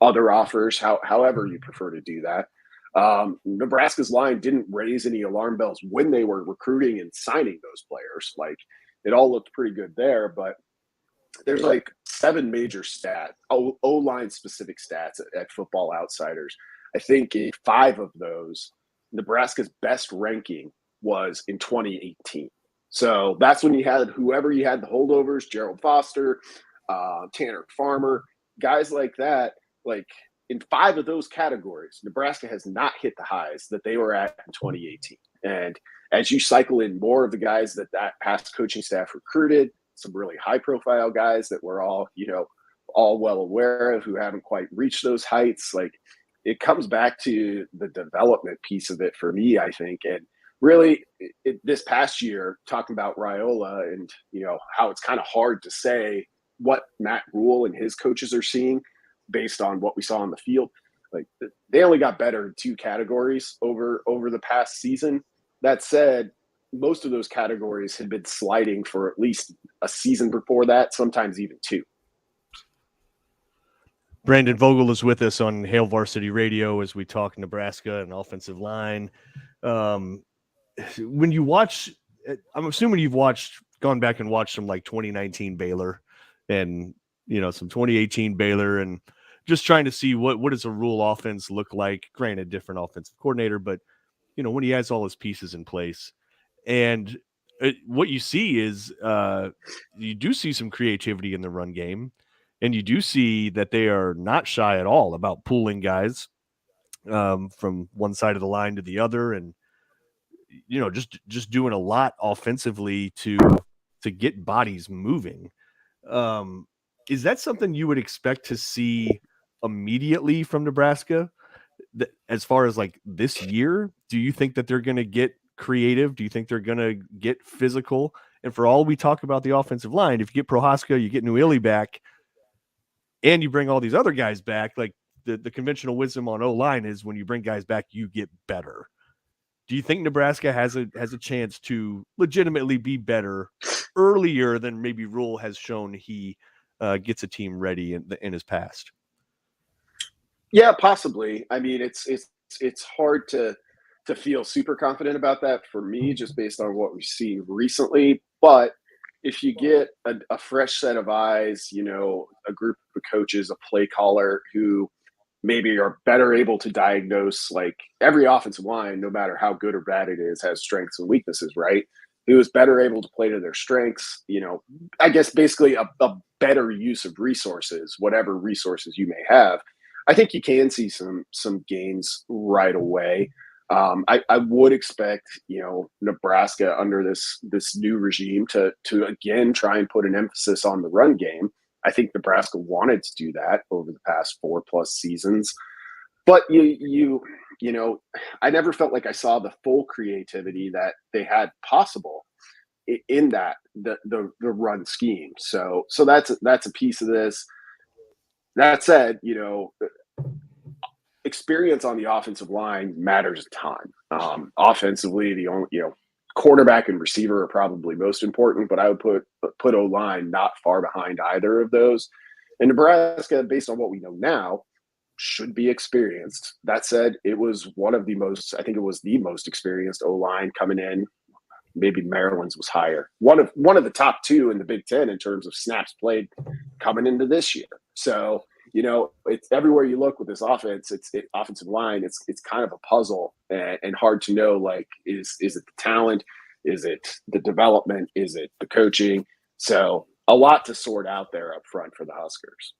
Speaker 16: other offers, however you prefer to do that. Nebraska's line didn't raise any alarm bells when they were recruiting and signing those players. Like, it all looked pretty good there, but there's like 7 major O-line specific stats at Football Outsiders. I think 5 of those, Nebraska's best ranking was in 2018. So that's when you had whoever you had, the holdovers, Gerald Foster, Tanner Farmer, guys like that. Like, in 5 of those categories, Nebraska has not hit the highs that they were at in 2018. And as you cycle in more of the guys that past coaching staff recruited, some really high profile guys that we're all well aware of, who haven't quite reached those heights, like, it comes back to the development piece of it for me, I think. And really, this past year, talking about Raiola and, how it's kind of hard to say what Matt Rule and his coaches are seeing based on what we saw on the field. Like, they only got better in 2 categories over the past season. That said, most of those categories had been sliding for at least a season before that, sometimes even 2.
Speaker 3: Brandon Vogel is with us on Hail Varsity Radio as we talk Nebraska and offensive line. When you watch, I'm assuming you've gone back and watched some like 2019 Baylor and, some 2018 Baylor, and just trying to see what does a Rule offense look like. Granted, different offensive coordinator, but, when he has all his pieces in place. And what you see is you do see some creativity in the run game, and you do see that they are not shy at all about pulling guys from one side of the line to the other, and just doing a lot offensively to get bodies moving. Is that something you would expect to see immediately from Nebraska? As far as like this year, do you think that they're going to get creative? Do you think they're going to get physical? And for all we talk about the offensive line, if you get Prohaska, you get Newili back, and you bring all these other guys back, like the conventional wisdom on O-line is when you bring guys back, you get better. Do you think Nebraska has a chance to legitimately be better earlier than maybe Rule has shown he gets a team ready in his past?
Speaker 16: Yeah, possibly. I mean, it's hard to feel super confident about that for me, just based on what we've seen recently. But if you get a fresh set of eyes, a group of coaches, a play caller who maybe are better able to diagnose, like every offensive line, no matter how good or bad it is, has strengths and weaknesses, right? Who is better able to play to their strengths, I guess basically a better use of resources, whatever resources you may have. I think you can see some gains right away. I would expect, Nebraska under this new regime to again try and put an emphasis on the run game. I think Nebraska wanted to do that over the past 4+ seasons, but I never felt like I saw the full creativity that they had possible in that the run scheme. So that's a piece of this. That said, experience on the offensive line matters a ton. Offensively, the only, quarterback and receiver are probably most important, but I would put O-line not far behind either of those. And Nebraska, based on what we know now, should be experienced. That said, it was the most experienced O-line coming in. Maybe Maryland's was higher. One of the top 2 in the Big Ten in terms of snaps played coming into this year. So, it's everywhere you look with this offense. It's offensive line. It's kind of a puzzle and hard to know. Like, is it the talent? Is it the development? Is it the coaching? So a lot to sort out there up front for the Huskers.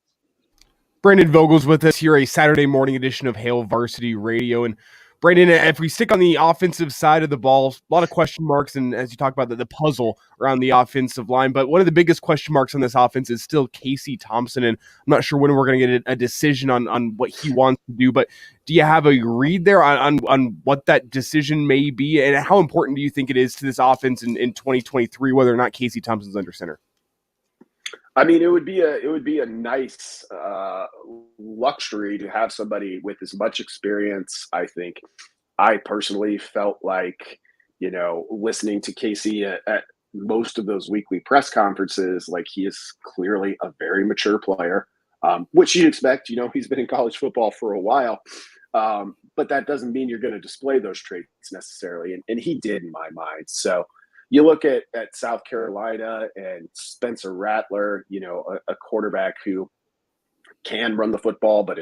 Speaker 15: Brandon Vogel's with us here, a Saturday morning edition of Hail Varsity Radio. And Brandon, if we stick on the offensive side of the ball, a lot of question marks, and as you talk about the puzzle around the offensive line, but one of the biggest question marks on this offense is still Casey Thompson, and I'm not sure when we're going to get a decision on what he wants to do, but do you have a read there on what that decision may be, and how important do you think it is to this offense in 2023, whether or not Casey Thompson's under center?
Speaker 16: I mean, it would be a nice luxury to have somebody with as much experience. I think I personally felt like, listening to Casey at most of those weekly press conferences, like he is clearly a very mature player, which you'd expect. He's been in college football for a while, but that doesn't mean you're going to display those traits necessarily. And he did, in my mind. So you look at South Carolina and Spencer Rattler, a quarterback who can run the football, but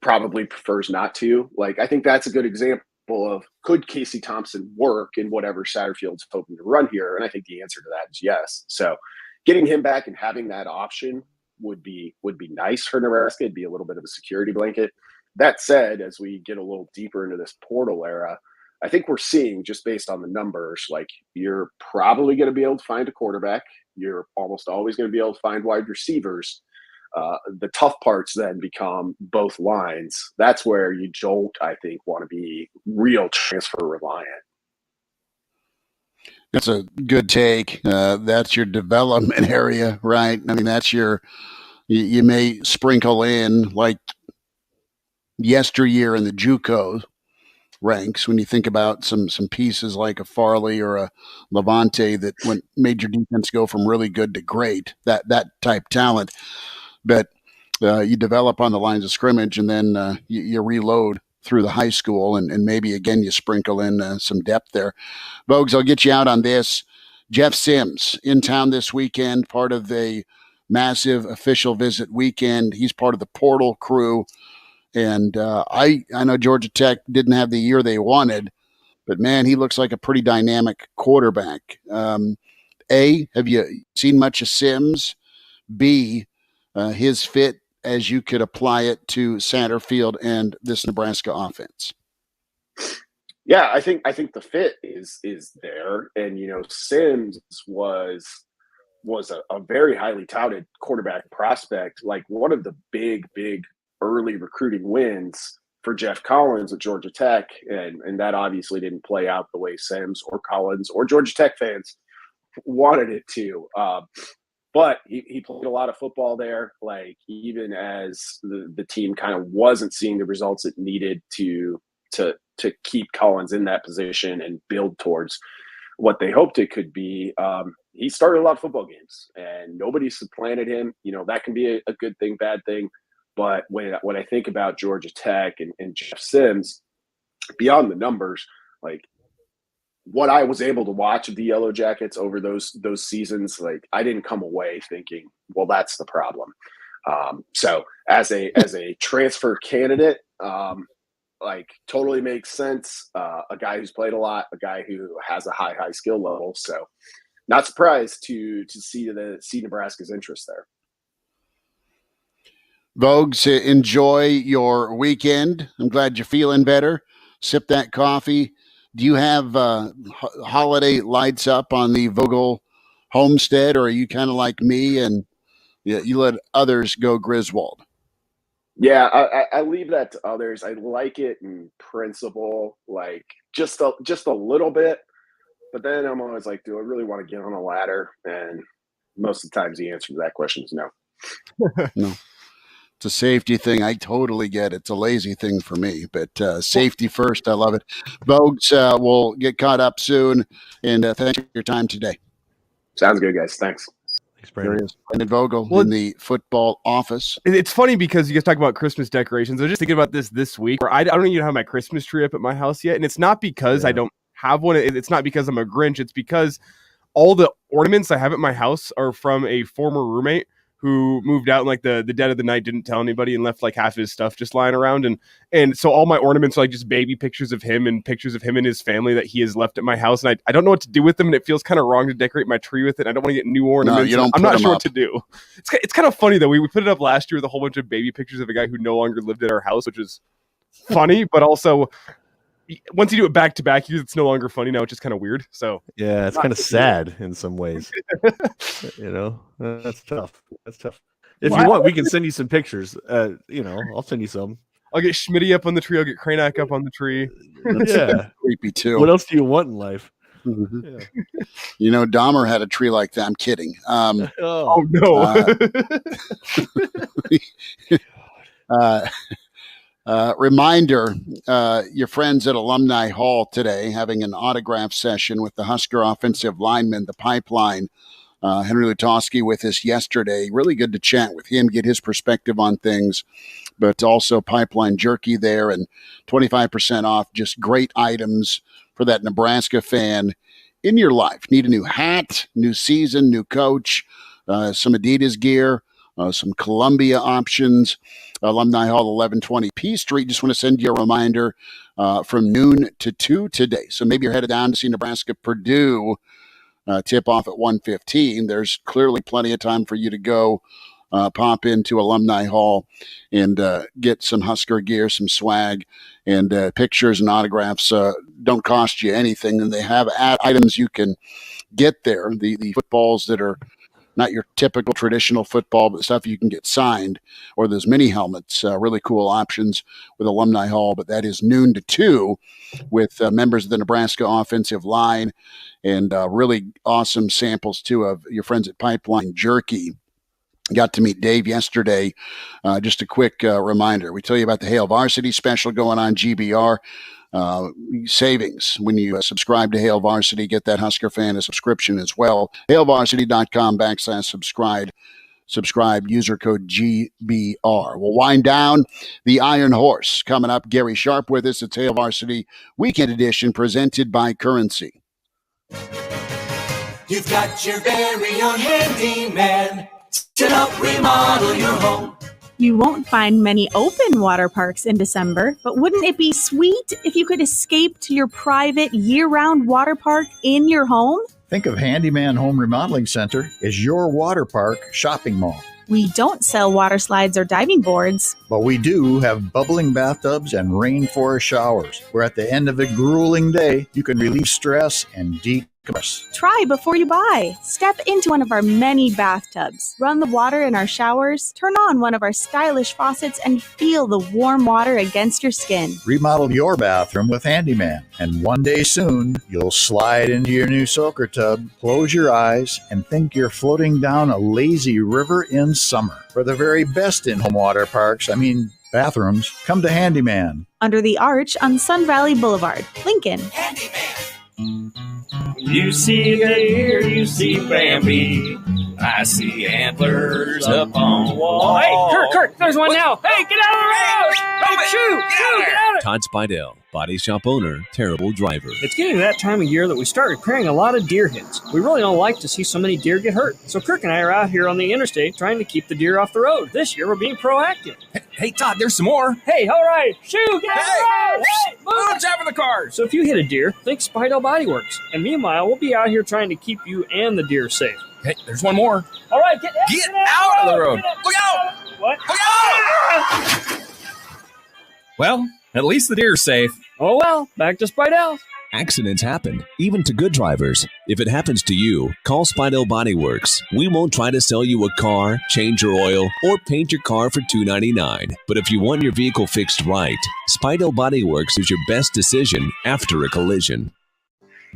Speaker 16: probably prefers not to. Like, I think that's a good example of, could Casey Thompson work in whatever Satterfield's hoping to run here? And I think the answer to that is yes. So getting him back and having that option would be nice for Nebraska. It'd be a little bit of a security blanket. That said, as we get a little deeper into this portal era, I think we're seeing, just based on the numbers, like, you're probably going to be able to find a quarterback. You're almost always going to be able to find wide receivers. The tough parts then become both lines. That's where you don't, I think, want to be real transfer reliant.
Speaker 14: That's a good take. That's your development area, right? I mean, that's you may sprinkle in, like yesteryear in the JUCO ranks, when you think about some pieces like a Farley or a Levante that made your defense go from really good to great, that type talent. But you develop on the lines of scrimmage, and then you reload through the high school, and maybe again you sprinkle in some depth there. Vogues, I'll get you out on this. Jeff Sims in town this weekend, part of a massive official visit weekend. He's part of the portal crew. And I know Georgia Tech didn't have the year they wanted, but, man, he looks like a pretty dynamic quarterback. A, have you seen much of Sims? B, his fit as you could apply it to Satterfield and this Nebraska offense?
Speaker 16: Yeah, I think the fit is there. And, Sims was a very highly touted quarterback prospect, like one of the big early recruiting wins for Jeff Collins at Georgia Tech, and that obviously didn't play out the way Sims or Collins or Georgia Tech fans wanted it to. But he played a lot of football there, like even as the team kind of wasn't seeing the results it needed to keep Collins in that position and build towards what they hoped it could be. He started a lot of football games, and nobody supplanted him. That can be a good thing, bad thing. But when I think about Georgia Tech and Jeff Sims, beyond the numbers, like what I was able to watch of the Yellow Jackets over those seasons, like I didn't come away thinking, well, that's the problem. So as a transfer candidate, like totally makes sense. A guy who's played a lot, a guy who has a high skill level. So not surprised to see Nebraska's interest there.
Speaker 14: Vogues, enjoy your weekend. I'm glad you're feeling better. Sip that coffee. Do you have holiday lights up on the Vogel homestead, or are you kind of like me and you let others go Griswold?
Speaker 16: Yeah, I leave that to others. I like it in principle, like just a little bit, but then I'm always like, do I really want to get on a ladder? And most of the times the answer to that question is no.
Speaker 14: No. It's a safety thing. I totally get it. It's a lazy thing for me, but safety first. I love it. Vogues, we'll get caught up soon, and thanks for your time today.
Speaker 16: Sounds good, guys. Thanks.
Speaker 3: Thanks, Brandon.
Speaker 14: Brandon Vogel in the football office.
Speaker 15: It's funny because you guys talk about Christmas decorations. I was just thinking about this week. I don't even have my Christmas tree up at my house yet, and it's not because I don't have one. It's not because I'm a Grinch. It's because all the ornaments I have at my house are from a former roommate who moved out in like the dead of the night, didn't tell anybody, and left like half his stuff just lying around. And so all my ornaments are like just baby pictures of him and pictures of him and his family that he has left at my house. And I don't know what to do with them. And it feels kind of wrong to decorate my tree with it. I don't want to get new ornaments.
Speaker 14: No, you don't.
Speaker 15: I'm not sure what to do. It's kind of funny though. We put it up last year with a whole bunch of baby pictures of a guy who no longer lived at our house, which is funny, but also once you do it back to back years, it's no longer funny now. It's just kind of weird. So
Speaker 3: yeah, it's kind of sad in some ways. That's tough. If you want, we can send you some pictures. I'll send you some.
Speaker 15: I'll get Schmidt up on the tree. I'll get Kraynak up on the tree.
Speaker 3: Yeah,
Speaker 14: creepy too.
Speaker 3: What else do you want in life?
Speaker 14: Mm-hmm. Yeah. Dahmer had a tree like that. I'm kidding.
Speaker 15: Oh
Speaker 14: no. Reminder, your friends at Alumni Hall today having an autograph session with the Husker offensive lineman, the Pipeline. Henry Lutoski with us yesterday. Really good to chat with him, get his perspective on things, but also Pipeline Jerky there and 25% off. Just great items for that Nebraska fan in your life. Need a new hat, new season, new coach, some Adidas gear, some Columbia options. Alumni Hall, 1120 P Street. Just want to send you a reminder from noon to 2 today. So maybe you're headed down to see Nebraska Purdue. Tip off at 1:15. There's clearly plenty of time for you to go pop into Alumni Hall and get some Husker gear, some swag, and pictures and autographs. Don't cost you anything, and they have items you can get there. The footballs that are not your typical traditional football, but stuff you can get signed, or those mini helmets. Really cool options with Alumni Hall. But that is noon to 2 with members of the Nebraska offensive line. And really awesome samples, too, of your friends at Pipeline Jerky. Got to meet Dave yesterday. Just a quick reminder. We tell you about the Hail Varsity special going on, GBR. Savings when you subscribe to Hail Varsity. Get that Husker fan a subscription as well. HailVarsity.com/subscribe. Subscribe, user code GBR. We'll wind down the Iron Horse. Coming up, Gary Sharp with us. It's Hail Varsity Weekend Edition presented by Currency.
Speaker 7: You've got your very own handyman to help remodel your home.
Speaker 8: You won't find many open water parks in December, but wouldn't it be sweet if you could escape to your private year-round water park in your home?
Speaker 10: Think of Handyman Home Remodeling Center as your water park shopping mall.
Speaker 8: We don't sell water slides or diving boards.
Speaker 10: But we do have bubbling bathtubs and rainforest showers, where at the end of a grueling day, you can relieve stress and
Speaker 8: Try before you buy. Step into one of our many bathtubs. Run the water in our showers. Turn on one of our stylish faucets and feel the warm water against your skin.
Speaker 10: Remodel your bathroom with Handyman. And one day soon, you'll slide into your new soaker tub, close your eyes, and think you're floating down a lazy river in summer. For the very best in home water parks, bathrooms, come to Handyman.
Speaker 8: Under the arch on Sun Valley Boulevard, Lincoln.
Speaker 9: You see the deer, you see Bambi. I see antlers up on the wall.
Speaker 11: Hey, Kirk, there's one now. Hey, get out of the road! Hey, Shoo, get out of
Speaker 1: Todd Spidell, body shop owner, terrible driver.
Speaker 11: It's getting that time of year that we start repairing a lot of deer hits. We really don't like to see so many deer get hurt. So Kirk and I are out here on the interstate trying to keep the deer off the road. This year we're being proactive.
Speaker 9: Hey, Todd, there's some more.
Speaker 11: Hey, all right. Shoo, get out of the road! Hey,
Speaker 9: move top of the cars.
Speaker 11: So if you hit a deer, think Spidell Body Works. And meanwhile, we'll be out here trying to keep you and the deer safe.
Speaker 9: Hey, there's one more.
Speaker 11: All right, get
Speaker 9: out of the road. Look out!
Speaker 11: What?
Speaker 9: Look out! Well, at least the deer's safe.
Speaker 11: Oh, well, back to Spidell.
Speaker 1: Accidents happen, even to good drivers. If it happens to you, call Spidell Body Works. We won't try to sell you a car, change your oil, or paint your car for $2.99. But if you want your vehicle fixed right, Spidell Body Works is your best decision after a collision.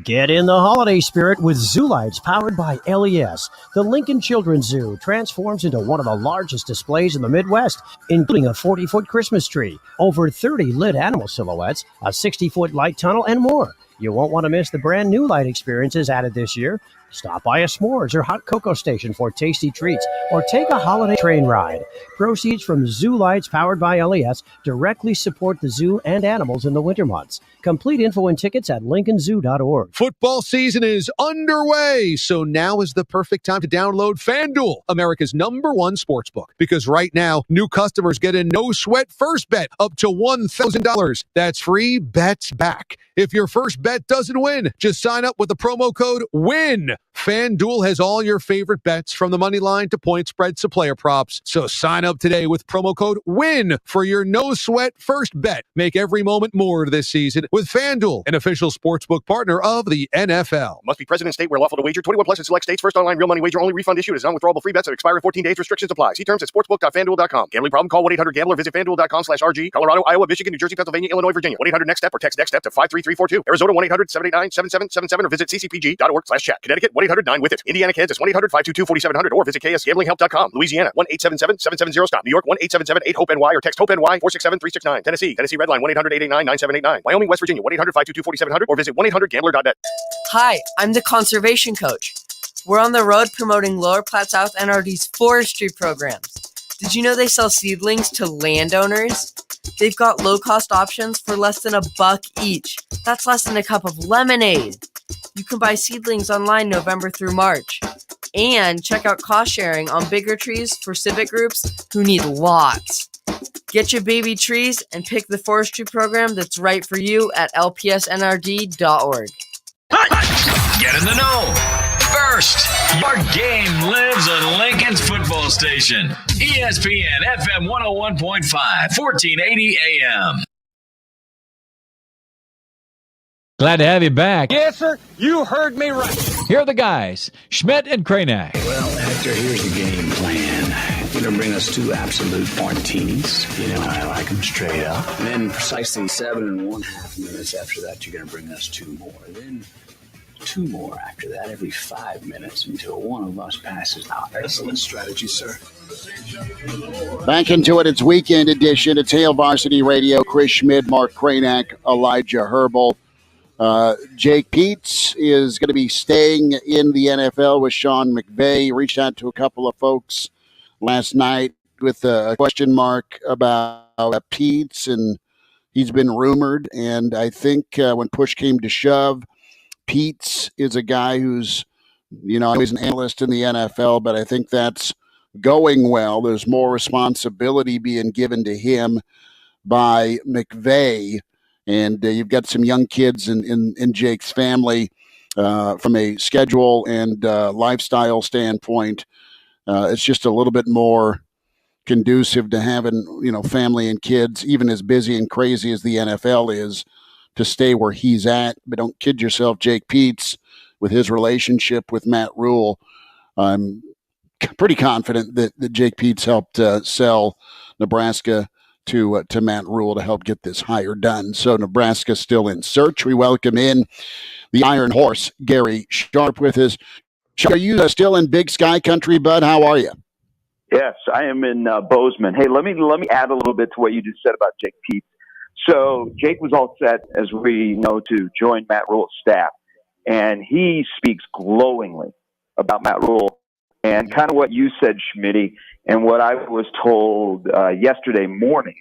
Speaker 12: Get in the holiday spirit with Zoo Lights powered by LES. The Lincoln Children's Zoo transforms into one of the largest displays in the Midwest, including a 40-foot Christmas tree, over 30 lit animal silhouettes, a 60-foot light tunnel, and more. You won't want to miss the brand new light experiences added this year. Stop by a s'mores or hot cocoa station for tasty treats, or take a holiday train ride. Proceeds from Zoo Lights powered by LES directly support the zoo and animals in the winter months. Complete info and tickets at lincolnzoo.org.
Speaker 17: Football season is underway, so now is the perfect time to download FanDuel, America's #1 sportsbook. Because right now, new customers get a no-sweat first bet up to $1,000. That's free bets back. If your first bet doesn't win, just sign up with the promo code WIN. FanDuel has all your favorite bets from the money line to point spreads to player props. So sign up today with promo code WIN for your no-sweat first bet. Make every moment more this season with FanDuel, an official sportsbook partner of the NFL.
Speaker 18: Must be present in state where lawful to wager. 21 plus in select states. First online real money wager only. Refund issued as non-withdrawable free bets that expire in 14 days. Restrictions apply. See terms at sportsbook.fanduel.com. Gambling problem? Call 1-800-GAMBLER. Visit FanDuel.com/RG. Colorado, Iowa, Michigan, New Jersey, Pennsylvania, Illinois, Virginia. 1-800-NEXT-STEP or text NEXT-STEP to 53342. Arizona 1-800-789-7777 or visit ccpg.org/chat. Connecticut 1-800-9-WITH-IT. Indiana, Kansas 1-800-522-4700 or visit ksgamblinghelp.com. Louisiana 1-877-770-STOP. New York 1-877-8-HOPE-NY or text HOPE-NY 467-369. Tennessee Redline 1-800-889-9789. Wyoming, West Virginia 1-800-522-4700 or visit 1-800-GAMBLER.net.
Speaker 20: Hi, I'm the conservation coach. We're on the road promoting Lower Platte South NRD's forestry programs. Did you know they sell seedlings to landowners? They've got low-cost options for less than $1 each. That's less than a cup of lemonade. You can buy seedlings online November through March. And check out cost sharing on bigger trees for civic groups who need lots. Get your baby trees and pick the forestry program that's right for you at lpsnrd.org.
Speaker 19: Get in the know. First, your game lives on Lincoln's football station. ESPN FM 101.5, 1480 AM.
Speaker 21: Glad to have you back.
Speaker 11: Yes, sir. You heard me right.
Speaker 21: Here are the guys, Schmidt and Kraynak.
Speaker 22: Well, Hector, here's the game plan. You're going to bring us 2 absolute martinis. You know how I like them straight up. And then precisely 7.5 minutes after that, you're going to bring us 2 more. Then 2 more after that every 5 minutes until one of us passes out. Excellent strategy, sir.
Speaker 14: Back into it. It's weekend edition. It's Hail Varsity Radio. Chris Schmidt, Mark Kraynak, Elijah Herbel. Jake Peets is going to be staying in the NFL with Sean McVay. Reached out to a couple of folks last night with a question mark about Peets, and he's been rumored. And I think when push came to shove, Peets is a guy who's, he's an analyst in the NFL, but I think that's going well. There's more responsibility being given to him by McVay. And you've got some young kids in Jake's family from a schedule and lifestyle standpoint. It's just a little bit more conducive to having, family and kids, even as busy and crazy as the NFL is, to stay where he's at. But don't kid yourself, Jake Peets with his relationship with Matt Rule, I'm pretty confident that Jake Peets helped sell Nebraska to Matt Rule to help get this hire done. So Nebraska's still in search. We welcome in the Iron Horse, Gary Sharp, with us. Are you still in Big Sky Country, bud? How are you?
Speaker 2: Yes, I am in Bozeman. Hey, let me add a little bit to what you just said about Jake Peets. So Jake was all set, as we know, to join Matt Rule's staff, and he speaks glowingly about Matt Rule and kind of what you said, Schmitty, and what I was told yesterday morning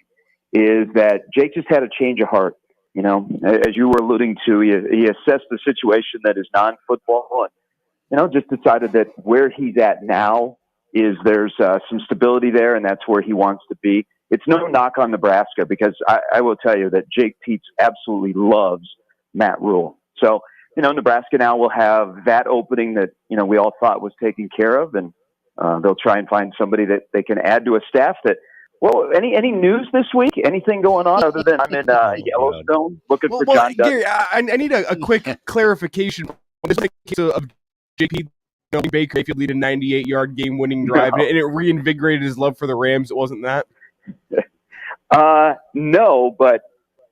Speaker 2: is that Jake just had a change of heart. You know, as you were alluding to, he assessed the situation that is non-football and, you know, just decided that where he's at now is there's some stability there, and that's where he wants to be. It's no knock on Nebraska, because I will tell you that Jake Peets absolutely loves Matt Rule. So, you know, Nebraska now will have that opening that, you know, we all thought was taken care of, and they'll try and find somebody that they can add to a staff that, well, any news this week? Anything going on other than I'm in Yellowstone looking for John Dutton?
Speaker 15: Gary, I need a quick clarification. This is the case of JP Baker Mayfield lead a 98-yard game-winning drive, and it reinvigorated his love for the Rams. It wasn't that?
Speaker 2: No, but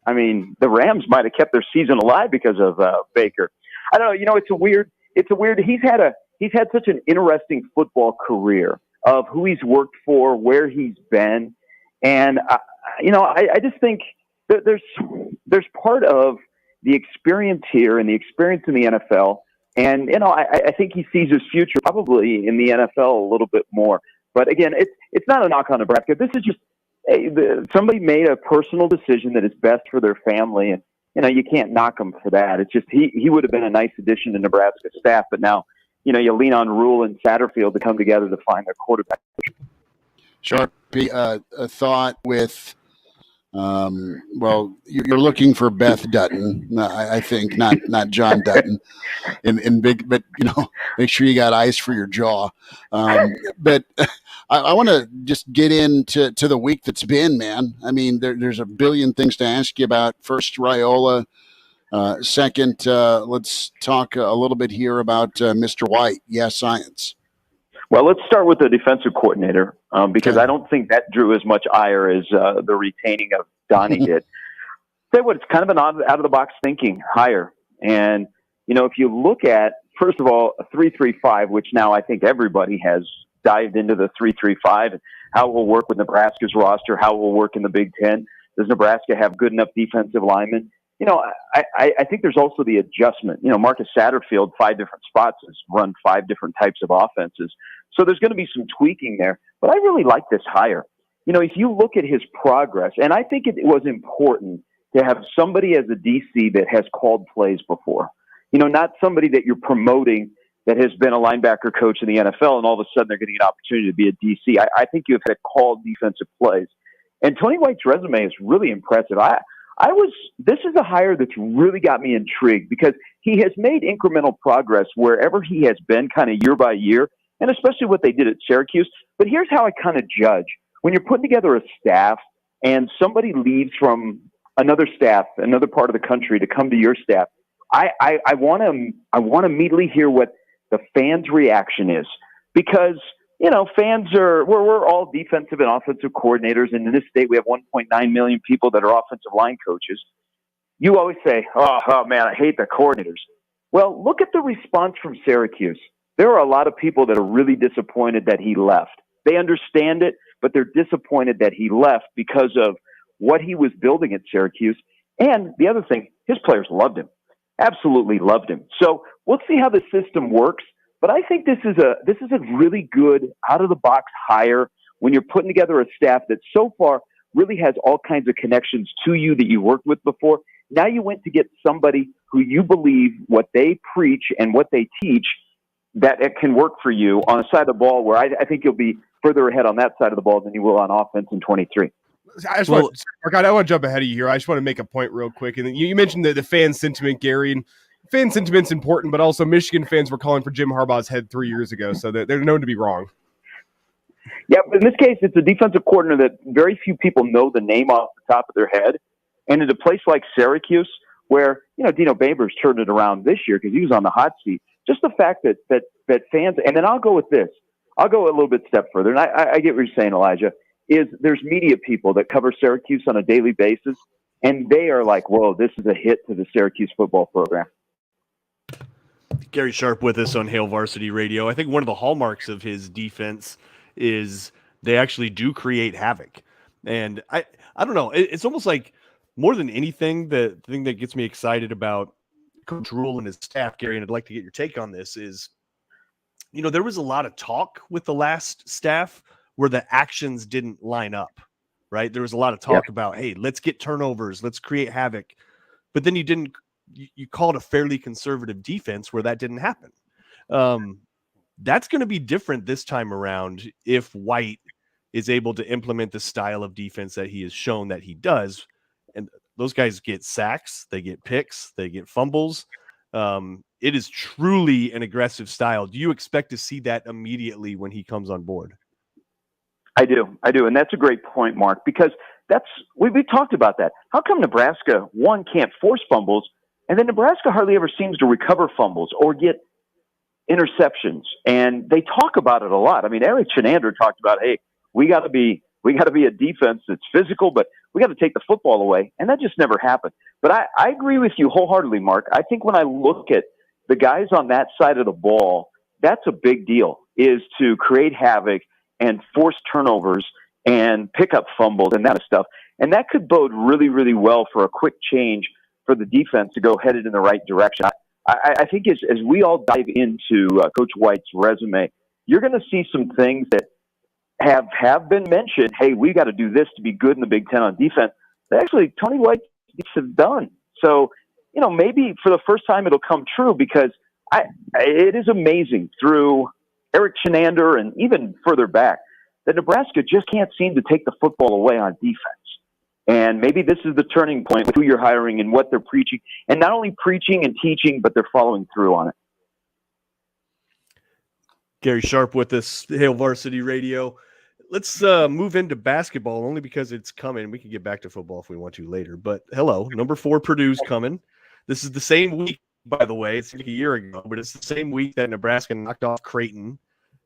Speaker 2: I mean, the Rams might have kept their season alive because of Baker. I don't know. You know, it's a weird. He's had such an interesting football career of who he's worked for, where he's been, and I just think that there's part of the experience here and the experience in the NFL. And, you know, I think he sees his future probably in the NFL a little bit more. But again, it's not a knock on Nebraska. This is just somebody made a personal decision that is best for their family. And, you know, you can't knock him for that. It's just he would have been a nice addition to Nebraska's staff. But now, you know, you lean on Rule and Satterfield to come together to find their quarterback.
Speaker 14: Sharp, a thought with well, you're looking for Beth Dutton, I think, not John Dutton, in big, but you know, make sure you got ice for your jaw. But I want to just get into the week that's been, man. I mean, there's a billion things to ask you about. First, Raiola. Second, let's talk a little bit here about Mr. White. Yes, science.
Speaker 2: Well, let's start with the defensive coordinator, because I don't think that drew as much ire as the retaining of Donnie did. Say what, it's kind of an out-of-the-box thinking hire. And, you know, if you look at, first of all, a 3-3-5, which now I think everybody has dived into the 3-3-5 and how it will work with Nebraska's roster, how it will work in the Big Ten. Does Nebraska have good enough defensive linemen? You know, I think there's also the adjustment. You know, Marcus Satterfield, 5 different spots, has run 5 different types of offenses. So there's going to be some tweaking there. But I really like this hire. You know, if you look at his progress, and I think it was important to have somebody as a DC that has called plays before. You know, not somebody that you're promoting that has been a linebacker coach in the NFL, and all of a sudden they're getting an opportunity to be a DC. I think you've had called defensive plays. And Tony White's resume is really impressive. This is a hire that's really got me intrigued, because he has made incremental progress wherever he has been, kind of year by year, and especially what they did at Syracuse. But here's how I kind of judge. When you're putting together a staff and somebody leaves from another staff, another part of the country, to come to your staff, I want to immediately hear what the fans' reaction is, because, you know, fans we're all defensive and offensive coordinators, and in this state we have 1.9 million people that are offensive line coaches. You always say, oh man, I hate the coordinators. Well, look at the response from Syracuse. There are a lot of people that are really disappointed that he left. They understand it, but they're disappointed that he left because of what he was building at Syracuse. And the other thing, his players loved him, absolutely loved him. So we'll see how the system works. But I think this is a really good out-of-the-box hire when you're putting together a staff that so far really has all kinds of connections to you that you worked with before. Now you went to get somebody who you believe what they preach and what they teach, that it can work for you on a side of the ball where I think you'll be further ahead on that side of the ball than you will on offense in 23.
Speaker 15: I want to jump ahead of you here. I just want to make a point real quick. And you mentioned the fan sentiment, Gary, and fan sentiment's important, but also Michigan fans were calling for Jim Harbaugh's head 3 years ago, so they're known to be wrong.
Speaker 2: Yeah, but in this case, it's a defensive coordinator that very few people know the name off the top of their head. And in a place like Syracuse, where, you know, Dino Babers turned it around this year because he was on the hot seat. just the fact that fans, and then I'll go with this. I'll go a little bit step further, and I get what you're saying, Elijah, is there's media people that cover Syracuse on a daily basis, and they are like, whoa, this is a hit to the Syracuse football program.
Speaker 3: Gary Sharp with us on Hail Varsity Radio. I think one of the hallmarks of his defense is they actually do create havoc. And I don't know. It's almost like more than anything, the thing that gets me excited about Coach Rule and his staff, Gary, and I'd like to get your take on this is, there was a lot of talk with the last staff where the actions didn't line up, right? There was a lot of talk about, hey, let's get turnovers, let's create havoc. But then you called a fairly conservative defense where that didn't happen. That's going to be different this time around if White is able to implement the style of defense that he has shown that he does. And those guys get sacks, they get picks, they get fumbles. It is truly an aggressive style. Do you expect to see that immediately when he comes on board?
Speaker 2: I do. And that's a great point, Mark, because we talked about that. How come Nebraska, one, can't force fumbles, and then Nebraska hardly ever seems to recover fumbles or get interceptions? And they talk about it a lot. I mean, Eric Chenander talked about, hey, we got to be a defense that's physical, but we got to take the football away. And that just never happened. But I agree with you wholeheartedly, Mark. I think when I look at the guys on that side of the ball, that's a big deal, is to create havoc and force turnovers and pick up fumbles and that kind of stuff. And that could bode really, really well for a quick change for the defense to go headed in the right direction. I think as we all dive into Coach White's resume, you're going to see some things that have been mentioned. Hey, we got to do this to be good in the Big Ten on defense. That actually Tony White have done. So, maybe for the first time it'll come true, because it is amazing through Eric Chenander and even further back that Nebraska just can't seem to take the football away on defense. And maybe this is the turning point with who you're hiring and what they're preaching. And not only preaching and teaching, but they're following through on it.
Speaker 3: Gary Sharp with us, Hail Varsity Radio. Let's move into basketball, only because it's coming. We can get back to football if we want to later. But hello, number 4 Purdue's coming. This is the same week, by the way. It's like a year ago, but it's the same week that Nebraska knocked off Creighton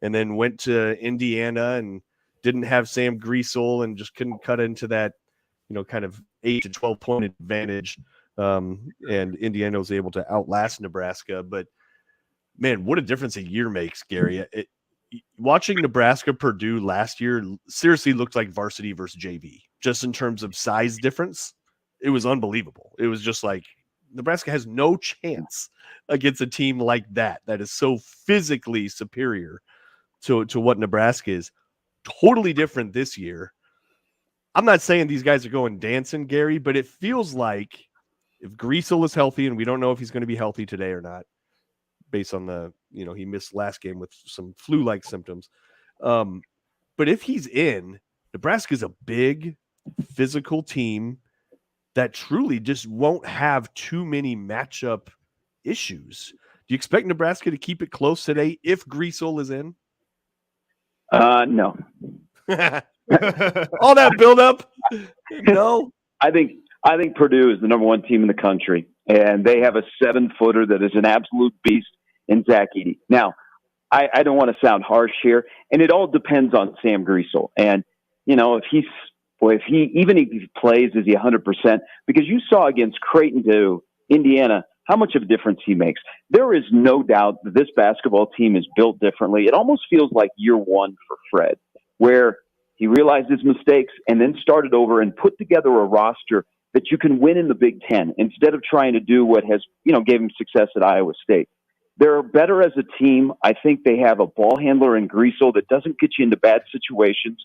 Speaker 3: and then went to Indiana and didn't have Sam Griesel and just couldn't cut into that, kind of 8 to 12 point advantage. And Indiana was able to outlast Nebraska. But man, what a difference a year makes, Gary. Watching Nebraska Purdue last year seriously looked like varsity versus JV, just in terms of size difference. It was unbelievable. It was just like Nebraska has no chance against a team like that is so physically superior to what Nebraska is. Totally different this year. I'm not saying these guys are going dancing, Gary, but it feels like if Griesel is healthy, and we don't know if he's going to be healthy today or not, based on the, he missed last game with some flu-like symptoms. But if he's in, Nebraska's a big physical team that truly just won't have too many matchup issues. Do you expect Nebraska to keep it close today if Griesel is in?
Speaker 2: No.
Speaker 3: All that build-up? No.
Speaker 2: I think Purdue is the number 1 team in the country, and they have a 7-footer that is an absolute beast in Zach Edey. Now, I don't want to sound harsh here, and it all depends on Sam Griesel. And, if he plays, is he 100%? Because you saw against Creighton to Indiana how much of a difference he makes. There is no doubt that this basketball team is built differently. It almost feels like year 1 for Fred, where he realized his mistakes and then started over and put together a roster that you can win in the Big Ten instead of trying to do what has, gave him success at Iowa State. They're better as a team. I think they have a ball handler in Griesel that doesn't get you into bad situations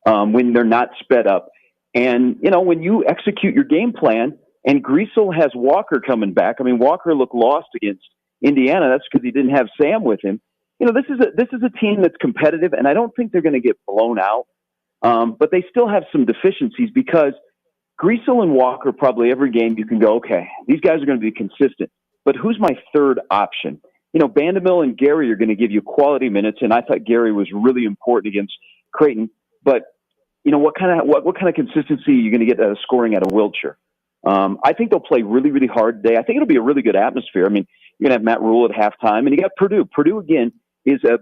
Speaker 2: when they're not sped up. And, when you execute your game plan, and Griesel has Walker coming back. I mean, Walker looked lost against Indiana. That's because he didn't have Sam with him. This is a team that's competitive, and I don't think they're going to get blown out. But they still have some deficiencies because Griesel and Walker, probably every game you can go, okay, these guys are going to be consistent. But who's my third option? Bandemill and Gary are going to give you quality minutes, and I thought Gary was really important against Creighton. But what kind of consistency are you going to get out of scoring out of Wiltshire? I think they'll play really, really hard today. I think it'll be a really good atmosphere. I mean, You're going to have Matt Rule at halftime, and you got Purdue. Purdue, again, is a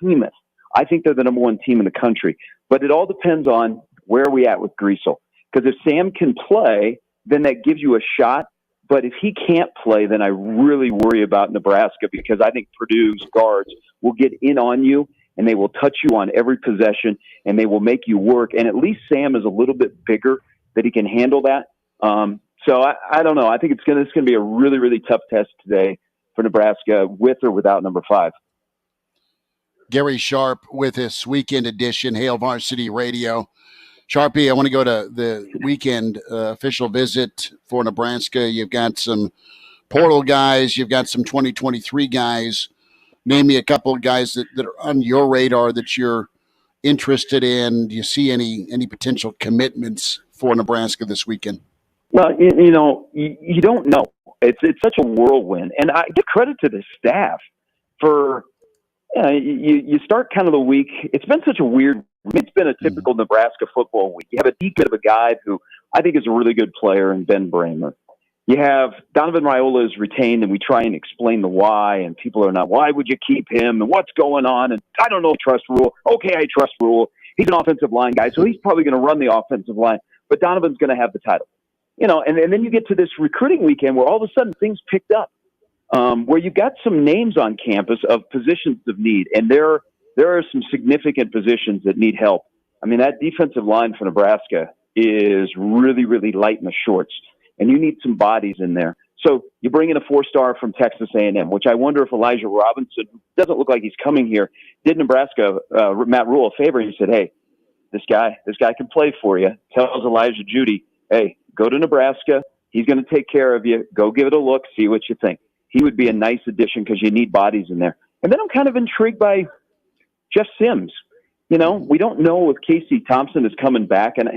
Speaker 2: behemoth. I think they're the number one team in the country. But it all depends on where are we at with Greasel. Because if Sam can play, then that gives you a shot. But if he can't play, then I really worry about Nebraska, because I think Purdue's guards will get in on you, and they will touch you on every possession, and they will make you work. And at least Sam is a little bit bigger that he can handle that. So I don't know. I think it's going to be a really, really tough test today for Nebraska, with or without number 5.
Speaker 14: Gary Sharp with his weekend edition, Hail Varsity Radio. Sharpie, I want to go to the weekend official visit for Nebraska. You've got some portal guys. You've got some 2023 guys. Name me a couple of guys that are on your radar that you're interested in. Do you see any potential commitments for Nebraska this weekend?
Speaker 2: Well, you don't know. It's such a whirlwind. And I give credit to the staff for you start kind of the week. It's been such a weird. It's been a typical Nebraska football week. You have a deep bit of a guy who I think is a really good player in Ben Bramer. You have Donovan Raiola is retained, and we try and explain the why, and people are not, why would you keep him, and what's going on, and I don't know, trust Rule. Okay, I trust Rule. He's an offensive line guy, so he's probably going to run the offensive line, but Donovan's going to have the title. And then you get to this recruiting weekend where all of a sudden things picked up, where you got some names on campus of positions of need, and there are some significant positions that need help. I mean, that defensive line for Nebraska is really, really light in the shorts, and you need some bodies in there. So you bring in a 4-star from Texas A&M, which I wonder if Elijah Robinson, who doesn't look like he's coming here, did Nebraska, Matt Rule, a favor. He said, hey, this guy can play for you. Tells Elijah Judy, hey, go to Nebraska. He's going to take care of you. Go give it a look, see what you think. He would be a nice addition because you need bodies in there. And then I'm kind of intrigued by Jeff Sims. We don't know if Casey Thompson is coming back. And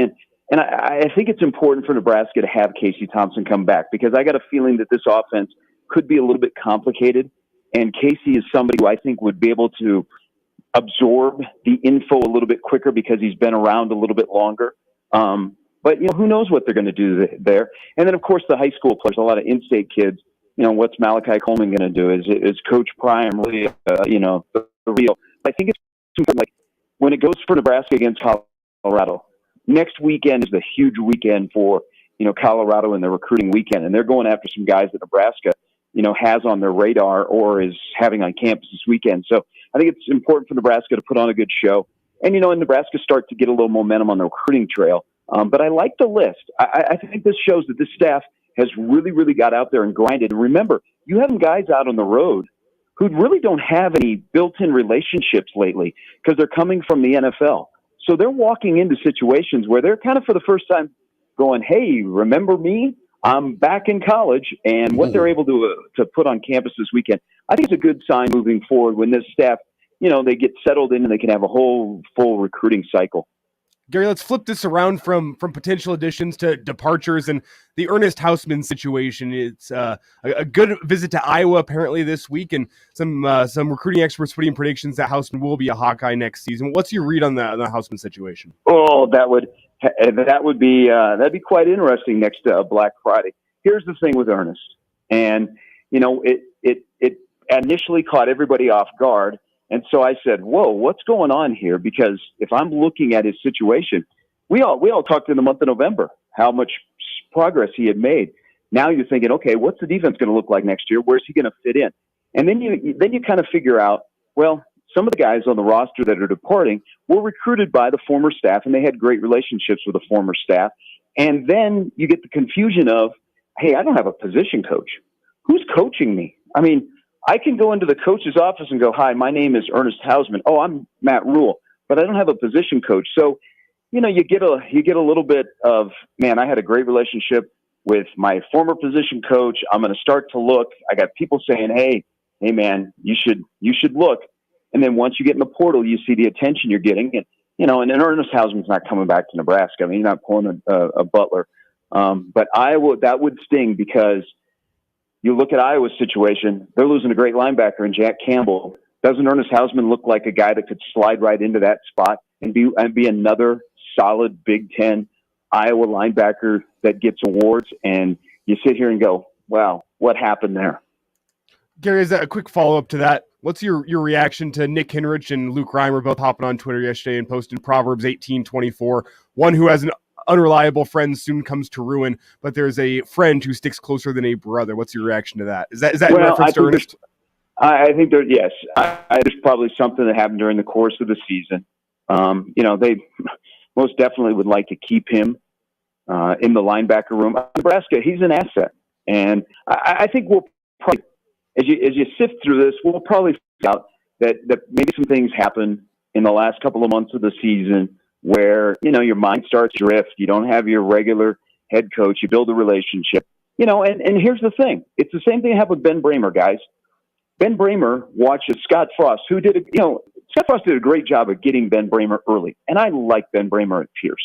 Speaker 2: I think it's important for Nebraska to have Casey Thompson come back, because I got a feeling that this offense could be a little bit complicated. And Casey is somebody who I think would be able to absorb the info a little bit quicker because he's been around a little bit longer. But who knows what they're going to do there. And then, of course, the high school players, a lot of in-state kids. What's Malachi Coleman going to do? Is Coach Prime really, the real? I think it's like when it goes for Nebraska against Colorado, next weekend is the huge weekend for, Colorado and their recruiting weekend. And they're going after some guys that Nebraska, has on their radar or is having on campus this weekend. So I think it's important for Nebraska to put on a good show. And, and Nebraska start to get a little momentum on the recruiting trail. But I like the list. I think this shows that this staff has really, really got out there and grinded. And remember, you have guys out on the road who really don't have any built-in relationships lately because they're coming from the NFL. So they're walking into situations where they're kind of for the first time going, hey, remember me? I'm back in college. And what they're able to put on campus this weekend, I think it's a good sign moving forward when this staff, they get settled in and they can have a whole full recruiting cycle.
Speaker 15: Gary, let's flip this around from potential additions to departures and the Ernest Hausman situation. It's a good visit to Iowa apparently this week, and some recruiting experts putting predictions that Hausman will be a Hawkeye next season. What's your read on the Hausman situation?
Speaker 2: Oh, that'd be quite interesting next Black Friday. Here's the thing with Ernest, and it initially caught everybody off guard. And so I said, whoa, what's going on here? Because if I'm looking at his situation, we all talked in the month of November, how much progress he had made. Now you're thinking, okay, what's the defense going to look like next year? Where's he going to fit in? And then you kind of figure out, well, some of the guys on the roster that are departing were recruited by the former staff, and they had great relationships with the former staff. And then you get the confusion of, hey, I don't have a position coach. Who's coaching me? I mean, I can go into the coach's office and go, hi, my name is Ernest Hausman. Oh, I'm Matt Rule, but I don't have a position coach. So, you get a little bit of, man, I had a great relationship with my former position coach. I'm going to start to look. I got people saying, hey, man, you should look. And then once you get in the portal, you see the attention you're getting. And Ernest Hausman's not coming back to Nebraska. I mean, he's not pulling a Butler. But Iowa, that would sting because you look at Iowa's situation, they're losing a great linebacker in Jack Campbell. Doesn't Ernest Hausman look like a guy that could slide right into that spot and be another solid Big Ten Iowa linebacker that gets awards? And you sit here and go, wow, what happened there?
Speaker 15: Gary, is that a quick follow-up to that? What's your reaction to Nick Henrich and Luke Reimer both hopping on Twitter yesterday and posting Proverbs 18:24? One who has an unreliable friend soon comes to ruin, but there's a friend who sticks closer than a brother. What's your reaction to that? Is that in reference to Ernest?
Speaker 2: I think yes. There's probably something that happened during the course of the season. They most definitely would like to keep him in the linebacker room. Nebraska, he's an asset, and I think we'll probably, as you sift through this, we'll probably find out that maybe some things happen in the last couple of months of the season where, your mind starts to drift. You don't have your regular head coach. You build a relationship, and here's the thing. It's the same thing that happened with Ben Bramer, guys. Ben Bramer watches Scott Frost, who Scott Frost did a great job of getting Ben Bramer early. And I like Ben Bramer at Pierce.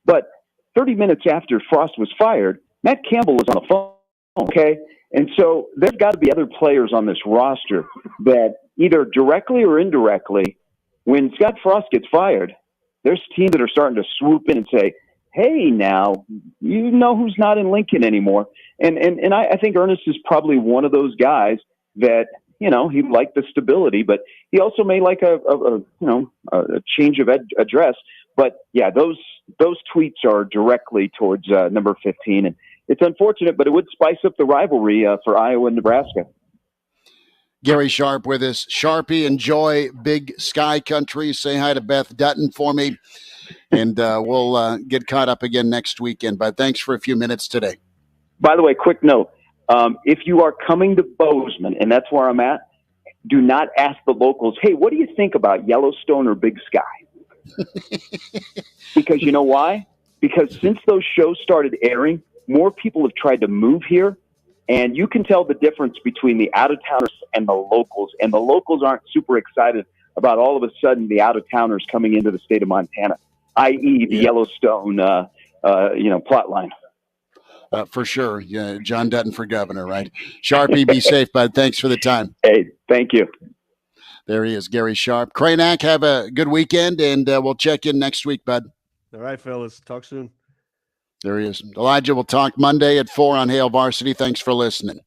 Speaker 2: But 30 minutes after Frost was fired, Matt Campbell was on the phone. Okay. And so there's got to be other players on this roster that either directly or indirectly, when Scott Frost gets fired, there's teams that are starting to swoop in and say, hey, now, you know who's not in Lincoln anymore. And I think Ernest is probably one of those guys that, he liked the stability, but he also may like a change of address. But yeah, those tweets are directly towards number 15, and it's unfortunate, but it would spice up the rivalry for Iowa and Nebraska.
Speaker 14: Gary Sharp with us. Sharpie, enjoy Big Sky Country. Say hi to Beth Dutton for me, and we'll get caught up again next weekend. But thanks for a few minutes today.
Speaker 2: By the way, quick note. If you are coming to Bozeman, and that's where I'm at, do not ask the locals, hey, what do you think about Yellowstone or Big Sky? Because you know why? Because since those shows started airing, more people have tried to move here, and you can tell the difference between the out-of-towners and the locals aren't super excited about all of a sudden the out-of-towners coming into the state of Montana, i.e. the Yellowstone plot line.
Speaker 14: For sure. Yeah, John Dutton for governor, right? Sharpie, be safe, bud. Thanks for the time.
Speaker 2: Hey, thank you.
Speaker 14: There he is, Gary Sharp. Kraynak, have a good weekend, and we'll check in next week, bud.
Speaker 3: All right, fellas. Talk soon.
Speaker 14: There he is. Elijah will talk Monday at 4 on Hail Varsity. Thanks for listening.